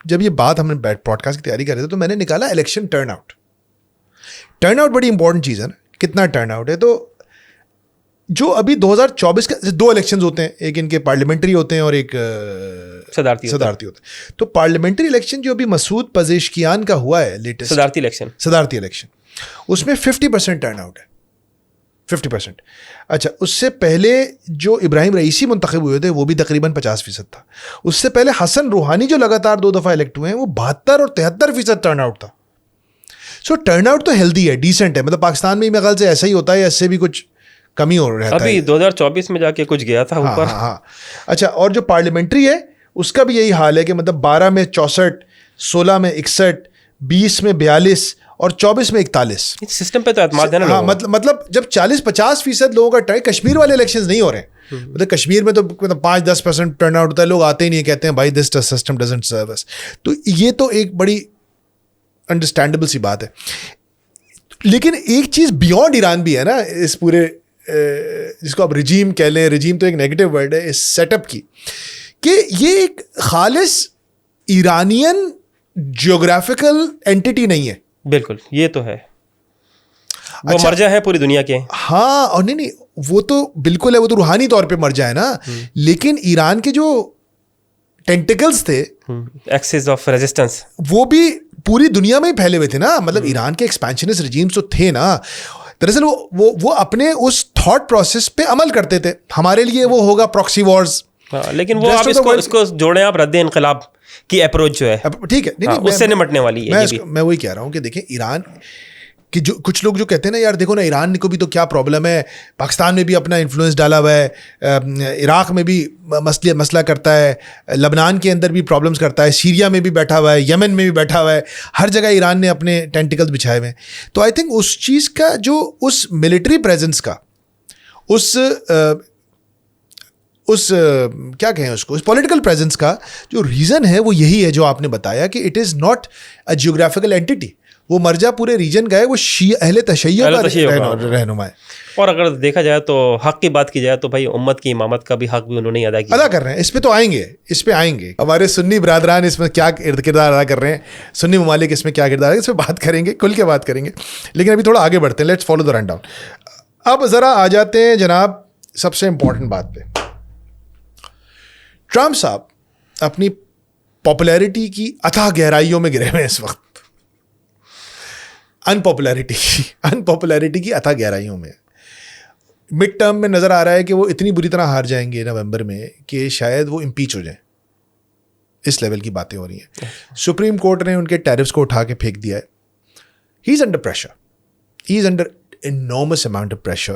جب یہ بات ہم نے پوڈ کاسٹ کی تیاری کر رہے تھے تو میں نے نکالا الیکشن ٹرن آؤٹ بڑی امپورٹنٹ چیز ہے نا, کتنا ٹرن آؤٹ ہے. تو جو ابھی 2024 کا 2 الیکشنز ہوتے ہیں, ایک ان کے پارلیمنٹری ہوتے ہیں اور ایک صدارتی ہوتے ہیں. تو پارلیمنٹری الیکشن جو ابھی مسعود پزیشکیان کا ہوا ہے لیٹسٹ صدارتی الیکشن, اس میں 50% ٹرن آؤٹ ہے, 50%. اچھا, اس سے پہلے جو ابراہیم رئیسی منتخب ہوئے تھے وہ بھی تقریباً 50% تھا. اس سے پہلے حسن روحانی جو لگاتار 2 دفعہ الیکٹ ہوئے ہیں وہ 72 اور 73% ٹرن آؤٹ تھا. سو ٹرن آؤٹ تو ہیلدی ہے, ڈیسنٹ ہے. مطلب پاکستان میں میرے خیال سے ایسا ہی ہوتا ہے یا اس سے بھی کچھ کمی ہو رہا ہے. ابھی 2024 میں جا کے کچھ گیا تھا اوپر. ہاں. اچھا, اور جو پارلیمنٹری ہے اس کا بھی یہی حال ہے کہ مطلب 12 میں 64, 16 میں 61, 20 میں 42 اور 24 میں 41. سسٹم پہ تو اعتماد ہے نا. ہاں, مطلب جب 40-50% لوگوں کا ٹرن, کشمیر والے الیکشنز نہیں ہو رہے ہیں, مطلب کشمیر میں تو 5-10% ٹرن آؤٹ ہوتا ہے, لوگ آتے ہی نہیں, کہتے ہیں بھائی دس سسٹم ڈزنٹ سرو اس. تو یہ تو ایک بڑی انڈرسٹینڈیبل سی بات ہے. لیکن ایک چیز بیونڈ ایران بھی ہے نا اس پورے, جس کو آپ رجیم کہہ لیں, رجیم تو ایک نیگیٹو ورڈ ہے, اس سیٹ اپ کی, کہ یہ ایک خالص ایرانین جیوگرافیکل اینٹی نہیں ہے. بالکل, یہ تو ہے, وہ مرجع ہے پوری دنیا کے. ہاں, اور نہیں وہ تو بالکل ہے, وہ تو روحانی طور پہ مرجع ہے نا. لیکن ایران کے جو ٹینٹیکلز تھے, ایکسس آف ریزسٹنس, وہ بھی پوری دنیا میں ہی پھیلے ہوئے تھے نا. مطلب ایران کے ایکسپینشنسٹ رجیمز تو تھے نا. دراصل وہ اپنے اس تھاٹ پروسیس پہ عمل کرتے تھے. ہمارے لیے وہ ہوگا پراکسی وارز, لیکن وہ آپ اس کو جوڑیں, آپ رد انقلاب کی اپروچ جو ہے, ٹھیک ہے, نہیں اس سے نمٹنے والی ہے. میں وہی کہہ رہا ہوں کہ دیکھیں ایران کہ جو کچھ لوگ جو کہتے ہیں نا, یار دیکھو نا ایران کو بھی تو کیا پرابلم ہے, پاکستان میں بھی اپنا انفلوئنس ڈالا ہوا ہے, عراق میں بھی مسئلہ کرتا ہے, لبنان کے اندر بھی پرابلمس کرتا ہے, سیریا میں بھی بیٹھا ہوا ہے, یمن میں بھی بیٹھا ہوا ہے, ہر جگہ ایران نے اپنے ٹینٹیکلز بچھائے ہوئے ہیں. تو آئی تھنک اس چیز کا جو اس ملٹری پریزنس کا, اس کیا کہیں اس کو, اس پولیٹیکل پریزنس کا جو ریزن ہے وہ یہی ہے جو آپ نے بتایا کہ it is not a geographical entity. وہ مرجع پورے ریجن کا ہے, وہ اہل تشیع کا رہنما ہے. اور اگر دیکھا جائے تو حق کی بات کی جائے تو بھائی امت کی امامت کا بھی حق بھی انہوں نے ادا کر رہے ہیں. اس پہ تو آئیں گے. ہمارے سنی برادران اس میں کیا کردار ادا کر رہے ہیں, سنی ممالک اس میں کیا کردار ہے, اس پہ بات کریں گے, کھل کے بات کریں گے. لیکن ابھی تھوڑا آگے بڑھتے ہیں, let's follow the run down. اب ذرا آ جاتے ہیں جناب سب سے امپورٹنٹ بات پہ. ٹرمپ صاحب اپنی پاپولیرٹی کی اتھاہ گہرائیوں میں گرے ہوئے ہیں اس وقت. انپاپولیرٹی کی اتھاہ گہرائیوں میں. مڈ ٹرم میں نظر آ رہا ہے کہ وہ اتنی بری طرح ہار جائیں گے نومبر میں کہ شاید وہ امپیچ ہو جائیں. اس لیول کی باتیں ہو رہی ہیں. سپریم کورٹ نے ان کے ٹیرفس کو اٹھا کے پھینک دیا ہے. He is under pressure, he is under enormous amount of pressure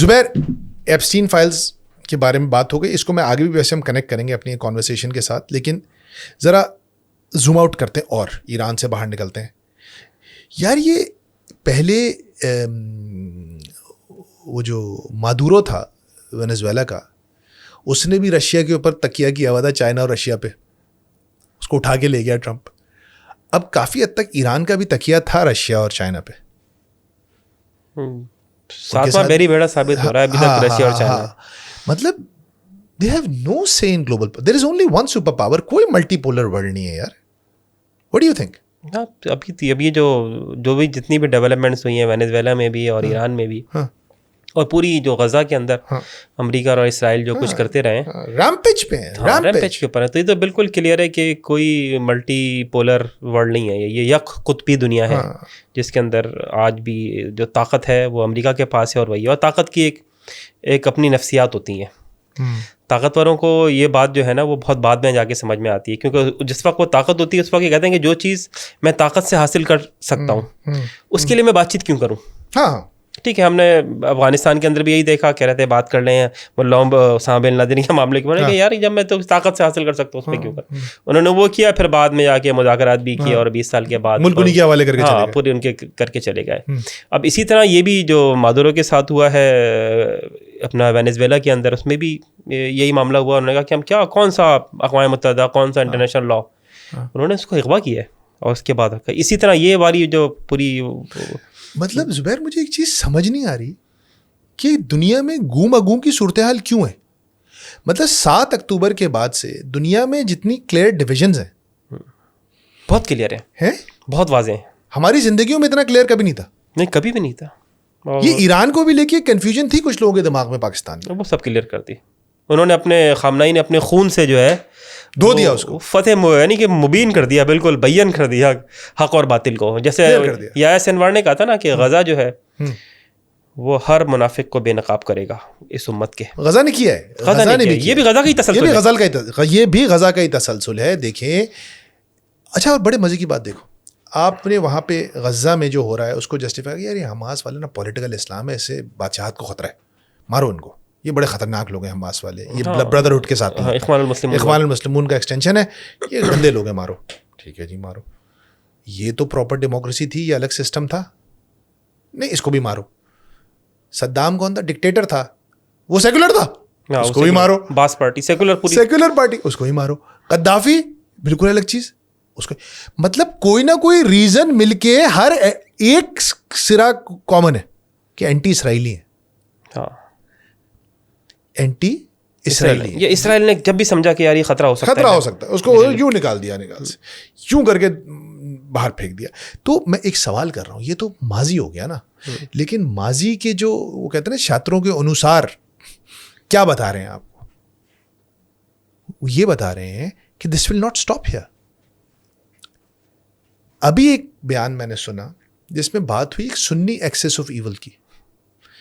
Zubair Epstein files کے بارے میں بات ہو گئی, اس کو میں آگے بھی ویسے ہم کنیکٹ کریں گے اپنی کانورسیشن کے ساتھ, لیکن ذرا زوم آؤٹ کرتے ہیں اور ایران سے باہر نکلتے ہیں. یار یہ پہلے وہ جو مادورو تھا وینزویلا کا, اس نے بھی رشیا کے اوپر تکیہ کیا ہوا تھا, چائنا اور رشیا پہ, اس کو اٹھا کے لے گیا ٹرمپ. اب کافی حد تک ایران کا بھی تکیہ تھا رشیا اور چائنا پہ. ساتواں بیری بیڑا ثابت ہو رہا ہے ابھی تک رشیا اور چائنا. مطلب دے have no say in global, there is only one super power, کوئی ملٹی پولر ورلڈ نہیں ہے یار. What do you think? ابھی جو بھی جتنی بھی ڈیولپمنٹس ہوئی ہیں وینزویلا میں بھی اور ایران میں بھی, اور پوری جو غزہ کے اندر امریکہ اور اسرائیل جو کچھ کرتے رہے ہیں, ریمپیج پہ ہیں, ریمپیج کے اوپر ہے. تو یہ تو بالکل کلیئر ہے کہ کوئی ملٹی پولر ورلڈ نہیں ہے, یہ یک قطبی دنیا ہے جس کے اندر آج بھی جو طاقت ہے وہ امریکہ کے پاس ہے, اور وہی, اور طاقت کی ایک اپنی نفسیات ہوتی ہیں. طاقتوروں کو یہ بات جو ہے نا وہ بہت بعد میں جا کے سمجھ میں آتی ہے, کیونکہ جس وقت وہ طاقت ہوتی ہے اس وقت یہ کہتے ہیں کہ جو چیز میں طاقت سے حاصل کر سکتا ہوں اس کے لیے میں بات چیت کیوں کروں. ہاں ٹھیک ہے, ہم نے افغانستان کے اندر بھی یہی دیکھا, کہہ رہے تھے بات کر لیں ملام اسامہ بن لادن کے معاملے کے بارے میں, کہ یار جب میں تو طاقت سے حاصل کر سکتا ہوں اس پہ کیوں کر. انہوں نے وہ کیا, پھر بعد میں جا کے مذاکرات بھی کیے, اور 20 سال کے بعد ملک انہیں کے حوالے کر کے ہاں پورے ان کے کر کے چلے گئے. اب اسی طرح یہ بھی جو مادورو کے ساتھ ہوا ہے اپنا وینزویلا کے اندر, اس میں بھی یہی معاملہ ہوا. انہوں نے کہا کہ ہم کیا, کون سا اقوام متحدہ, کون سا انٹرنیشنل لا, انہوں نے اس کو اغوا کیا ہے اور اس کے بعد رکھا. اسی طرح یہ والی جو پوری, مطلب زبیر مجھے ایک چیز سمجھ نہیں آ رہی کہ دنیا میں گوم اگوں کی صورتحال کیوں ہے. مطلب 7 اکتوبر کے بعد سے دنیا میں جتنی کلیئر ڈویژنز ہیں بہت کلیئر ہیں, بہت واضح ہیں. ہماری زندگیوں میں اتنا کلیئر کبھی نہیں تھا. نہیں, کبھی بھی نہیں تھا. یہ ایران کو بھی لے کے کنفیوژن تھی کچھ لوگوں کے دماغ میں پاکستان میں, وہ سب کلیئر کر دی انہوں نے. اپنے خامنائی نے اپنے خون سے جو ہے دھو دیا اس کو, فتح یعنی کہ مبین کر دیا, بالکل بیان کر دیا حق اور باطل کو. جیسے یحییٰ سنوار نے کہا تھا نا کہ غزہ جو ہے وہ ہر منافق کو بے نقاب کرے گا اس امت کے. غزہ نے کیا ہے, غزہ نے یہ بھی غزہ کا ہی تسلسل ہے, یہ بھی غزہ کا ہی تسلسل ہے. دیکھیں اچھا, اور بڑے مزے کی بات دیکھو, آپ نے وہاں پہ غزہ میں جو ہو رہا ہے اس کو جسٹیفائی کیا, یار یہ حماس والے نا پولیٹیکل اسلام ہے, اس سے بادشاہت کو خطرہ ہے, مارو ان کو, یہ بڑے خطرناک لوگ ہیں حماس والے, یہ بردرہڈ کے ساتھ اخوان المسلمون کا ایکسٹینشن ہے, یہ گندے لوگ ہیں, مارو. ٹھیک ہے جی مارو. یہ تو پراپر ڈیموکریسی تھی, یہ الگ سسٹم تھا, نہیں اس کو بھی مارو. صدام کون تھا, ڈکٹیٹر تھا, وہ سیکولر تھا, اس کو بھی مارو. باس پارٹی سیکولر پارٹی, اس کو بھی مارو. قذافی بالکل الگ چیز, اس کو. مطلب کوئی نہ کوئی ریزن مل کے ہر ایک سرا کامن ہے کہ اینٹی اسرائیلی ہے. ہاں, اینٹی اسرائیلی. یہ اسرائیل نے جب بھی سمجھا کہ یار یہ خطرہ ہو سکتا ہے, اس کو یوں نکال دیا, یوں کر کے باہر پھینک دیا. تو میں ایک سوال کر رہا ہوں, یہ تو ماضی ہو گیا نا, لیکن ماضی کے جو وہ کہتے ہیں نا شاطروں کے انوسار کیا بتا رہے ہیں آپ کو, یہ بتا رہے ہیں کہ دس ول ناٹ اسٹاپ ہیئر. ابھی ایک بیان میں نے سنا جس میں بات ہوئی ایک سنی ایکسیس آف ایول کی.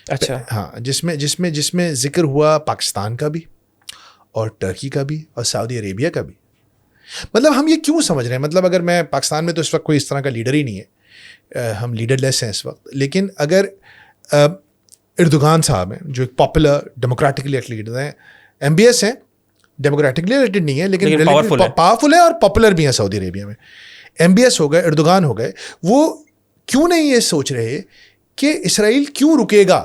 اچھا ہاں, جس میں ذکر ہوا پاکستان کا بھی اور ٹرکی کا بھی اور سعودی عربیہ کا بھی. مطلب ہم یہ کیوں سمجھ رہے ہیں, مطلب اگر میں پاکستان میں تو اس وقت کوئی اس طرح کا لیڈر ہی نہیں ہے, ہم لیڈر لیس ہیں اس وقت, لیکن اگر اردوغان صاحب ہیں جو ایک پاپولر ڈیموکریٹکلی الیکٹڈ لیڈر ہیں, MBS ہیں, ڈیموکریٹکلی الیکٹڈ نہیں ہے لیکن پاورفل ہے اور پاپولر بھی ہیں سعودی عربیہ میں, MBS ہو گئے, اردوغان ہو گئے, وہ کیوں نہیں یہ سوچ رہے کہ اسرائیل کیوں رکے گا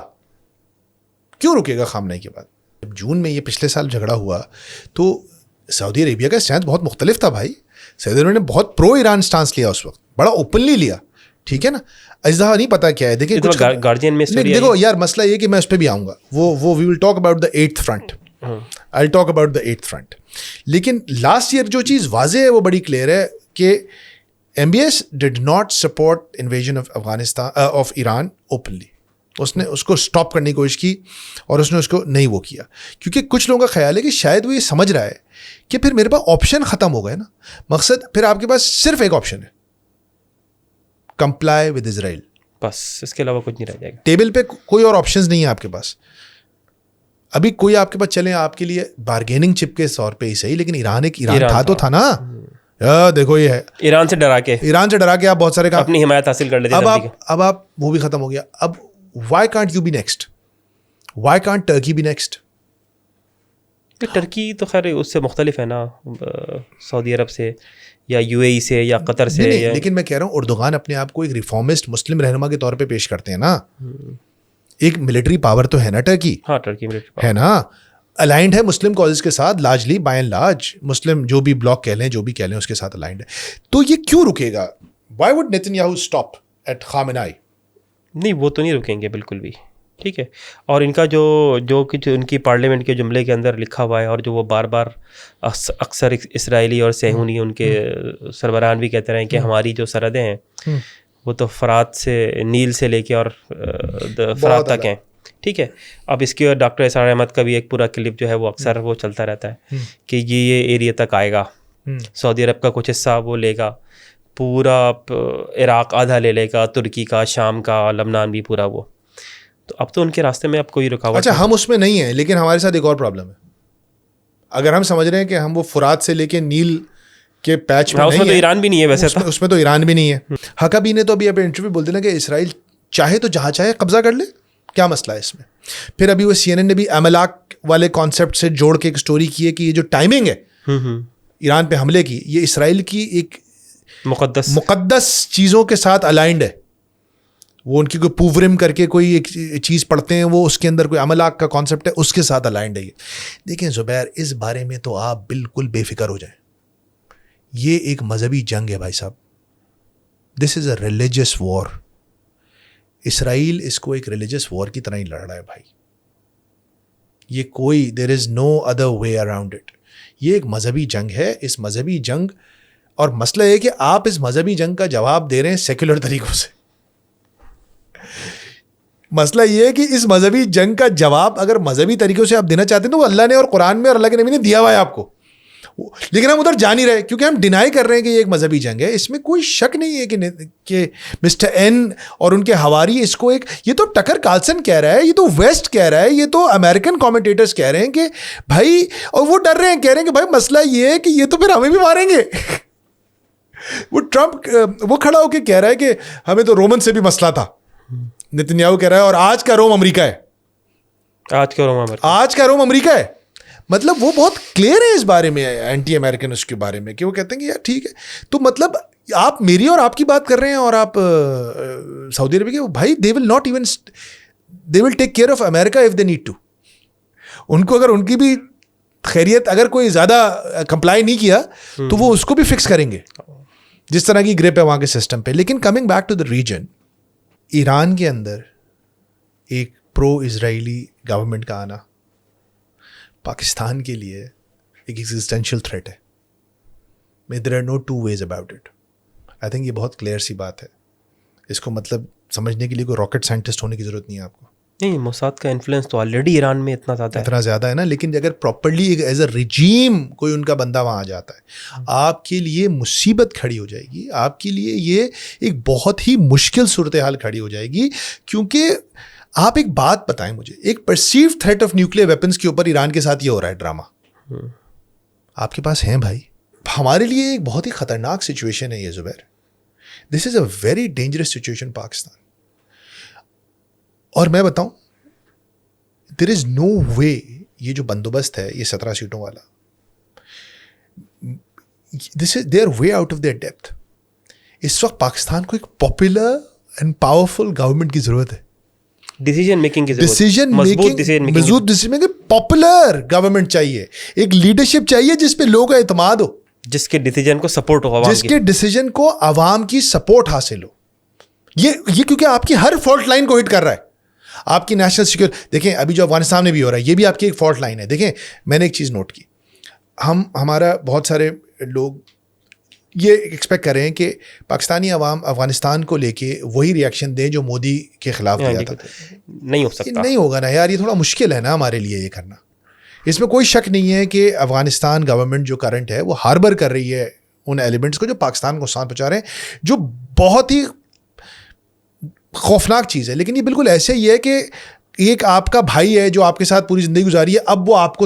خامنئی کے بعد. جب جون میں یہ پچھلے سال جھگڑا ہوا تو سعودی عربیہ کا اسٹینس بہت مختلف تھا بھائی. سعودی عربیہ نے بہت پرو ایران اسٹانس لیا اس وقت, بڑا اوپنلی لیا, ٹھیک ہے نا. اجزا نہیں پتا کیا ہے, دیکھیں گارڈین میں دیکھو یار مسئلہ یہ کہ میں اس پہ بھی آؤں گا, وہ we will talk about the 8th front, I talk about the 8th front. لیکن لاسٹ ایئر جو چیز واضح ہے وہ بڑی کلیئر ہے کہ MBS did not support invasion of Afghanistan of Iran openly. اس نے اس کو اسٹاپ کرنے کی کوشش کی اور اس نے اس کو نہیں وہ کیا, کیونکہ کچھ لوگوں کا خیال ہے کہ شاید وہ یہ سمجھ رہا ہے کہ پھر میرے پاس آپشن ختم ہو گئے نا. مقصد پھر آپ کے پاس صرف ایک آپشن ہے, کمپلائی ود اسرائیل, بس اس کے علاوہ کچھ نہیں رہ جائے گا. ٹیبل پہ کوئی اور آپشنز نہیں ہے آپ کے پاس. ابھی کوئی آپ کے پاس چلیں آپ کے لیے بارگیننگ چپ کے طور پہ ہی صحیح, لیکن ایران تھا تو تھا نا. دیکھو یہ ہے ایران سے ڈرا کے آپ بہت سارے کام اپنی حمایت حاصل کر لیتے. اب آپ وہ بھی ختم ہو گیا. اب why can't you be next, Why can't Turkey be next? Turkey تو خیر اس سے مختلف ہے نا, سعودی عرب سے یا یو اے ای سے یا قطر سے. لیکن میں کہہ رہا ہوں اردوغان اپنے آپ کو ایک ریفارمسٹ مسلم رہنما کے طور پہ پیش کرتے ہیں نا. ایک ملٹری پاور تو ہے نا ٹرکی. ہاں ٹرکی ہے نا, الائنڈ ہے مسلم کازز کے ساتھ لارجلی, بائی اینڈ لارج مسلم جو بھی بلاک کہہ لیں جو بھی کہہ لیں اس کے ساتھ الائنڈ ہے. تو یہ کیوں رکے گا؟ Why would Netanyahu stop at Khamenei? نہیں, وہ تو نہیں رکیں گے بالکل بھی. ٹھیک ہے, اور ان کا جو کچھ ان کی پارلیمنٹ کے جملے کے اندر لکھا ہوا ہے, اور جو وہ بار بار اکثر اسرائیلی اور صہیونی ان کے سربراہان بھی کہتے رہے کہ ہماری جو سرحدیں ہیں وہ تو فرات سے, نیل سے لے کے اور فرات تک ہیں. ٹھیک ہے, اب اس کے ڈاکٹر اسرار احمد کا بھی ایک پورا کلپ جو ہے وہ اکثر وہ چلتا رہتا ہے کہ یہ ایریا تک آئے گا, سعودی عرب کا کچھ حصہ وہ لے گا, پورا عراق آدھا لے لے گا, ترکی کا, شام کا, لبنان بھی پورا وہ. تو اب تو ان کے راستے میں اب کوئی رکاوٹ. اچھا, ہم اس میں نہیں ہیں, لیکن ہمارے ساتھ ایک اور پرابلم ہے. اگر ہم سمجھ رہے ہیں کہ ہم وہ فرات سے لے کے نیل کے پیچ میں, اس میں تو ایران بھی نہیں ہے ویسے, اس میں تو ایران بھی نہیں ہے. حقابی نے تو ابھی انٹرویو بولتے نا کہ اسرائیل چاہے تو جہاں چاہے قبضہ کر لے, کیا مسئلہ ہے اس میں. پھر ابھی وہ CNN نے بھی املاک والے کانسیپٹ سے جوڑ کے ایک اسٹوری کی ہے کہ یہ جو ٹائمنگ ہے ایران پہ حملے کی, یہ اسرائیل کی ایک مقدس چیزوں کے ساتھ الائنڈ ہے. وہ ان کی کوئی پوورم کر کے کوئی ایک چیز پڑھتے ہیں, وہ اس کے اندر کوئی املاک کا کانسیپٹ ہے, اس کے ساتھ الائنڈ ہے یہ. دیکھیں زبیر, اس بارے میں تو آپ بالکل بے فکر ہو جائیں. یہ ایک مذہبی جنگ ہے بھائی صاحب. دس از اے ریلیجس وار. اسرائیل اس کو ایک ریلیجس وار کی طرح ہی لڑ رہا ہے بھائی. یہ کوئی there is no other way around it. یہ ایک مذہبی جنگ ہے. اس مذہبی جنگ, اور مسئلہ یہ کہ آپ اس مذہبی جنگ کا جواب دے رہے ہیں سیکولر طریقوں سے. مسئلہ یہ ہے کہ اس مذہبی جنگ کا جواب اگر مذہبی طریقوں سے آپ دینا چاہتے ہیں تو وہ اللہ نے اور قرآن میں اور اللہ کے نبی نے دیا ہوا ہے آپ کو, لیکن ہم ادھر جا نہیں رہے کیونکہ ہم ڈینائی کر رہے ہیں کہ یہ ایک مذہبی جنگ ہے. اس میں کوئی شک نہیں ہے کہ مسٹر این اور ان کے ہواری اس کو ایک, یہ تو ٹکر کارلسن کہہ رہا ہے, یہ تو ویسٹ کہہ رہا ہے, یہ تو امریکن کامنٹیٹرز کہہ رہے ہیں کہ بھائی, اور وہ ڈر رہے ہیں, کہہ رہے ہیں کہ بھائی مسئلہ یہ ہے کہ یہ تو پھر ہمیں بھی ماریں گے. وہ ٹرمپ وہ کھڑا ہو کے کہہ رہا ہے کہ ہمیں تو رومن سے بھی مسئلہ تھا. نتنیاہو کہہ رہا ہے اور آج کا روم امریکہ ہے. آج کا روم امریکہ ہے. مطلب وہ بہت کلیئر ہے اس بارے میں, اینٹی امریکن اس کے بارے میں, کہ وہ کہتے ہیں کہ یار ٹھیک ہے. تو مطلب آپ میری اور آپ کی بات کر رہے ہیں اور آپ سعودی عرب کے, بھائی they will not even, they will take care of America if they need to. ان کو اگر ان کی بھی خیریت اگر کوئی زیادہ کمپلائی نہیں کیا تو وہ اس کو بھی فکس کریں گے, جس طرح کی گرپ ہے وہاں کے سسٹم پہ. لیکن coming back to the region, Iran کے اندر ایک پرو اسرائیلی گورنمنٹ کا آنا پاکستان کے لیے ایک ایگزسٹینشیل تھریٹ ہے. There are no two ways about it. I think یہ بہت کلیئر سی بات ہے. اس کو مطلب سمجھنے کے لیے کوئی راکٹ سائنٹسٹ ہونے کی ضرورت نہیں ہے آپ کو. نہیں, موساد کا انفلوئنس تو آلریڈی ایران میں اتنا زیادہ ہے نا, لیکن اگر پراپرلی ایز اے ریجیم کوئی ان کا بندہ وہاں آ جاتا ہے, آپ کے لیے مصیبت کھڑی ہو جائے گی. آپ کے لیے یہ ایک بہت ہی مشکل صورتحال کھڑی ہو جائے گی. کیونکہ آپ ایک بات بتائیں مجھے, ایک perceive threat of nuclear weapons کے اوپر ایران کے ساتھ یہ ہو رہا ہے ڈرامہ, آپ کے پاس ہیں بھائی. ہمارے لیے ایک بہت ہی خطرناک سچویشن ہے یہ Zubair. This is a very dangerous situation Pakistan. اور میں بتاؤں, دیر از نو وے, یہ جو بندوبست ہے یہ 17 سیٹوں والا, this is their way out of their depth. اس وقت پاکستان کو ایک پاپولر اینڈ پاورفل گورنمنٹ کی ضرورت ہے. ڈیسیجن میکنگ مضبوط ڈیسیجن میکنگ, پاپولر گورنمنٹ چاہیے, ایک لیڈرشپ چاہیے جس پہ لوگوں کا اعتماد ہو, جس کے ڈیسیجن کو سپورٹ ہو, جس کے ڈیسیجن کو عوام کی سپورٹ حاصل ہو. یہ کیونکہ آپ کی ہر فالٹ لائن کو ہٹ کر رہا ہے. آپ کی نیشنل سیکورٹی دیکھیں, ابھی جو افغانستان میں بھی ہو رہا ہے یہ بھی آپ کی ایک فالٹ لائن ہے. دیکھیں, میں نے ایک چیز نوٹ کی, ہمارا بہت سارے لوگ یہ ایکسپیکٹ کر رہے ہیں کہ پاکستانی عوام افغانستان کو لے کے وہی ریئیکشن دیں جو مودی کے خلاف دیا تھا. نہیں ہو سکتا, نہیں ہوگا نا یار, یہ تھوڑا مشکل ہے نا ہمارے لیے یہ کرنا. اس میں کوئی شک نہیں ہے کہ افغانستان گورنمنٹ جو کرنٹ ہے وہ ہاربر کر رہی ہے ان ایلیمنٹس کو جو پاکستان کو نقصان پہنچا رہے ہیں, جو بہت ہی خوفناک چیز ہے. لیکن یہ بالکل ایسے ہی ہے کہ ایک آپ کا بھائی ہے جو آپ کے ساتھ پوری زندگی گزاری ہے, اب وہ آپ کو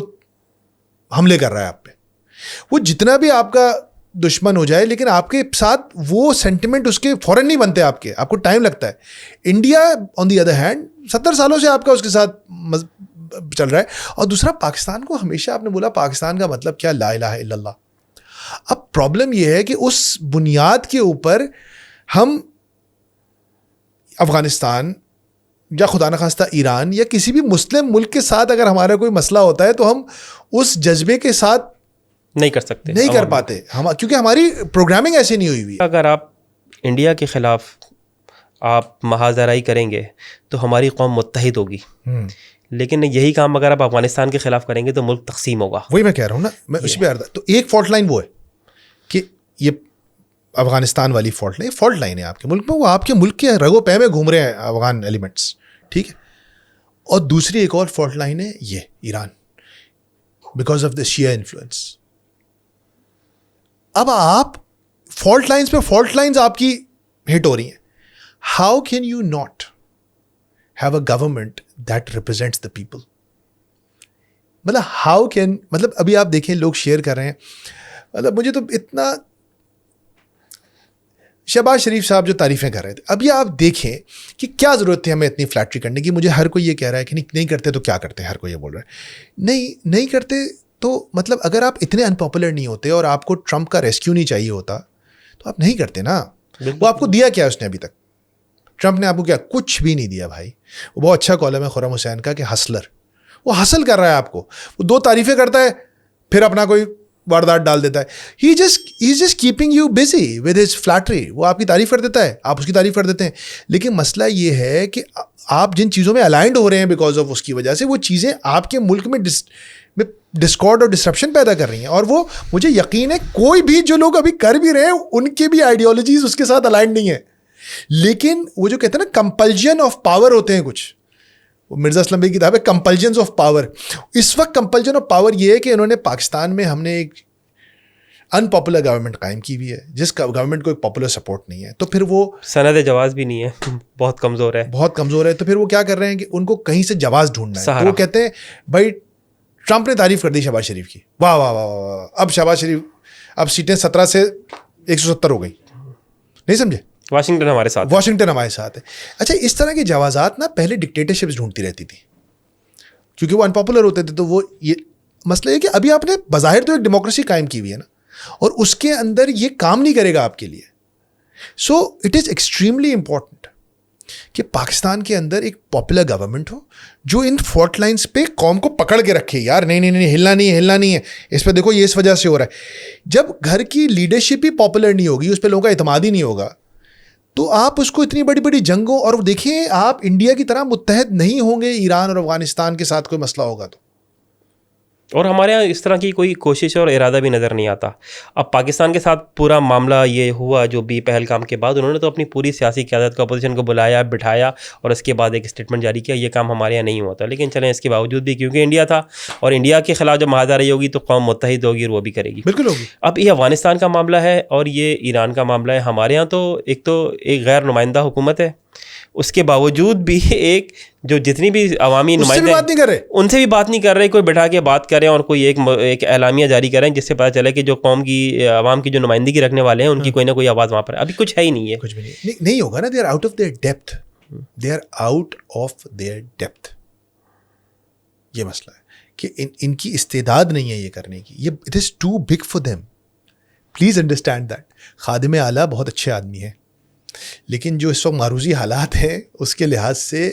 حملے کر رہا ہے آپ پہ. وہ جتنا بھی آپ کا دشمن ہو جائے لیکن آپ کے ساتھ وہ سینٹیمنٹ اس کے فوراً نہیں بنتے, آپ کو ٹائم لگتا ہے. India on the other hand 70 سالوں سے آپ کا اس کے ساتھ چل رہا ہے. اور دوسرا, پاکستان کو ہمیشہ آپ نے بولا پاکستان کا مطلب کیا, لا الہ الا اللہ. اب پرابلم یہ ہے کہ اس بنیاد کے اوپر ہم افغانستان یا خدا نخواستہ ایران یا کسی بھی مسلم ملک کے ساتھ اگر ہمارا کوئی مسئلہ ہوتا ہے تو ہم اس جذبے کے ساتھ نہیں کر سکتے, نہیں کر پاتے ہم, کیونکہ ہماری پروگرامنگ ایسی نہیں ہوئی ہوئی ہے. اگر آپ انڈیا کے خلاف آپ محاذ آرائی کریں گے تو ہماری قوم متحد ہوگی, لیکن یہی کام اگر آپ افغانستان کے خلاف کریں گے تو ملک تقسیم ہوگا. وہی میں کہہ رہا ہوں نا, میں اسی پہ آ رہا تھا. تو ایک فالٹ لائن وہ ہے کہ یہ افغانستان والی فالٹ لائن ہے آپ کے ملک میں, وہ آپ کے ملک کے رگو پے میں گھوم رہے ہیں افغان ایلیمنٹس, ٹھیک ہے. اور دوسری ایک اور فالٹ لائن ہے یہ Iran, because of the Shia influence. اب آپ فالٹ لائنس پہ فالٹ لائنس آپ کی ہٹ ہو رہی ہیں. How can you not have a government that represents the people? مطلب ہاؤ کین, مطلب ابھی آپ دیکھیں لوگ شیئر کر رہے ہیں, مطلب مجھے تو اتنا, شہباز شریف صاحب جو تعریفیں کر رہے تھے, ابھی آپ دیکھیں کہ کیا ضرورت تھی ہمیں اتنی فلیٹری کرنے کی. مجھے ہر کوئی یہ کہہ رہا ہے کہ نہیں کرتے تو کیا کرتے, ہر کوئی یہ بول رہا ہے نہیں کرتے تو مطلب اگر آپ اتنے انپاپولر نہیں ہوتے اور آپ کو ٹرمپ کا ریسکیو نہیں چاہیے ہوتا تو آپ نہیں کرتے نا. وہ آپ کو دیا کیا اس نے ابھی تک؟ ٹرمپ نے آپ کو کیا, کچھ بھی نہیں دیا بھائی. وہ بہت اچھا کالم ہے خرم حسین کا کہ ہسلر, وہ حاصل کر رہا ہے آپ کو, وہ 2 تعریفیں کرتا ہے پھر اپنا کوئی واردات ڈال دیتا ہے. He is just keeping you busy with his flattery. وہ آپ کی تعریف کر دیتا ہے, آپ اس کی تعریف کر دیتے ہیں. لیکن مسئلہ یہ ہے کہ آپ جن چیزوں میں الائنڈ ہو رہے ہیں بیکاز آف اس کی وجہ سے, وہ چیزیں آپ کے ملک میں ڈسکارڈ اور ڈسرپشن پیدا کر رہی ہیں. اور وہ مجھے یقین ہے کوئی بھی جو لوگ ابھی کر بھی رہے ہیں ان کے بھی آئیڈیالوجیز اس کے ساتھ الائنڈ نہیں ہے. لیکن وہ جو کہتے ہیں نا کمپلجن آف پاور ہوتے ہیں کچھ, وہ مرزا اسلم بھائی کی کتاب ہے کمپلجنز آف پاور. اس وقت کمپلجن آف پاور یہ ہے کہ انہوں نے پاکستان میں ہم نے ایک ان پاپولر گورنمنٹ قائم کی ہوئی ہے جس کا گورنمنٹ کو ایک پاپولر سپورٹ نہیں ہے. تو پھر وہ سند جواز بھی نہیں ہے, بہت کمزور ہے. تو پھر وہ کیا کر رہے ہیں کہ ان کو کہیں سے جواز ڈھونڈنا ہے. تو وہ کہتے ہیں بھائی ٹرمپ نے تعریف کر دی شہباز شریف کی, واہ واہ واہ واہ, اب شہباز شریف اب سیٹیں 17 سے 170 ہو گئی. نہیں سمجھے, واشنگٹن ہمارے ساتھ ہے. اچھا, اس طرح کے جوازات نا پہلے ڈکٹیٹرشپس ڈھونڈتی رہتی تھی کیونکہ وہ انپاپولر ہوتے تھے. تو وہ یہ مسئلہ ہے کہ ابھی آپ نے بظاہر تو ایک ڈیموکریسی قائم کی ہوئی ہے نا, اور اس کے اندر یہ کام نہیں کرے گا آپ کے لیے. So it is extremely important کہ پاکستان کے اندر ایک پاپولر گورنمنٹ ہو جو ان فالٹ لائنس پہ قوم کو پکڑ کے رکھے. یار نہیں ہلنا نہیں ہے, اس پہ دیکھو یہ اس وجہ سے ہو رہا ہے. جب گھر کی لیڈرشپ ہی پاپولر نہیں ہوگی, اس پہ لوگوں کا اعتماد ہی نہیں ہوگا, تو آپ اس کو اتنی بڑی جنگوں, اور دیکھیں آپ انڈیا کی طرح متحد نہیں ہوں گے ایران اور افغانستان کے ساتھ کوئی مسئلہ ہوگا تو. اور ہمارے یہاں اس طرح کی کوئی کوشش اور ارادہ بھی نظر نہیں آتا. اب پاکستان کے ساتھ پورا معاملہ یہ ہوا جو بھی پہلگام کے بعد انہوں نے تو اپنی پوری سیاسی قیادت کو, اپوزیشن کو بلایا, بٹھایا اور اس کے بعد ایک اسٹیٹمنٹ جاری کیا. یہ کام ہمارے یہاں نہیں ہوتا. لیکن چلیں اس کے باوجود بھی کیونکہ انڈیا تھا اور انڈیا کے خلاف جب محاذ ہوگی تو قوم متحد ہوگی اور وہ بھی کرے گی. بالکل ہوگی. اب یہ افغانستان کا معاملہ ہے اور یہ ایران کا معاملہ ہے. ہمارے یہاں تو ایک غیر نمائندہ حکومت ہے, اس کے باوجود بھی ایک جو جتنی بھی عوامی نمائندے ان سے بھی بات نہیں کر رہے, کوئی بٹھا کے بات کریں اور کوئی ایک اعلامیہ جاری کریں جس سے پتہ چلے کہ جو قوم کی عوام کی جو نمائندگی رکھنے والے ہیں ان کی کوئی نہ کوئی آواز وہاں پر ابھی کچھ ہے ہی نہیں ہے. کچھ بھی نہیں ہوگا نا. They are out of their depth, they are out of their depth. یہ مسئلہ ہے کہ ان کی استعداد نہیں ہے یہ کرنے کی. یہ it is too big for them. Please understand that. خادم اعلیٰ بہت اچھے آدمی ہیں, لیکن جو اس وقت معروضی حالات ہیں اس کے لحاظ سے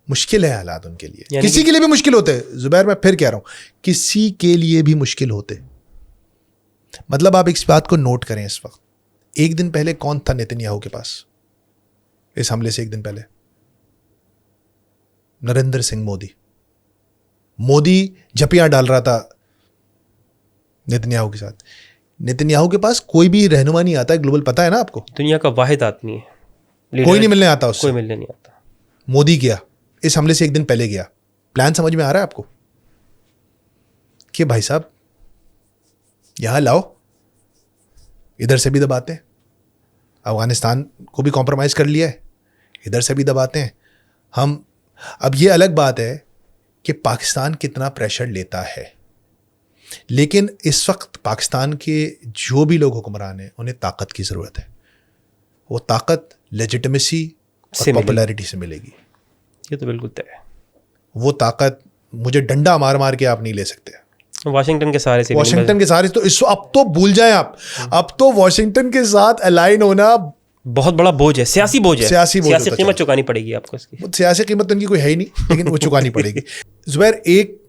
مشکل ہے حالات ان کے لیے. کسی کے لیے بھی مشکل ہوتے ہیں زبیر, میں پھر کہہ رہا ہوں کسی کے لیے بھی مشکل ہوتے. مطلب آپ اس بات کو نوٹ کریں, اس وقت ایک دن پہلے کون تھا نیتنیاہو کے پاس اس حملے سے ایک دن پہلے؟ نریندر سنگھ مودی جھپیاں ڈال رہا تھا نیتنیاہو کے ساتھ. نیتنیاہو کے پاس کوئی بھی رہنما نہیں آتا ہے گلوبل, پتہ ہے نا آپ کو. دنیا کا واحد آدمی ہے, کوئی نہیں ملنے آتا اس سے. کوئی ملنے نہیں آتا. مودی گیا اس حملے سے ایک دن پہلے گیا. پلان سمجھ میں آ رہا ہے آپ کو کہ بھائی صاحب یہاں لاؤ, ادھر سے بھی دباتے ہیں, افغانستان کو بھی کمپرومائز کر لیا ہے, ادھر سے بھی دباتے ہیں ہم. اب یہ الگ بات ہے کہ پاکستان کتنا پریشر لیتا ہے. لیکن اس وقت پاکستان کے جو بھی لوگ حکمران ہیں انہیں طاقت کی ضرورت ہے. وہ طاقت لیجٹمیسی اور پاپولیرٹی سے ملے گی. یہ تو بالکل طے ہے. وہ طاقت مجھے ڈنڈا مار مار کے آپ نہیں لے سکتے. واشنگٹن کے سارے سے تو اب تو بھول جائیں آپ. اب تو واشنگٹن کے ساتھ الائن ہونا بہت بڑا بوجھ ہے, سیاسی بوجھ ہے, سیاسی قیمت چکانی پڑے گی آپ کو اس کی. سیاسی قیمت تو ان کی کوئی ہے ہی نہیں, لیکن وہ چکانی پڑے گی. زبیر, ایک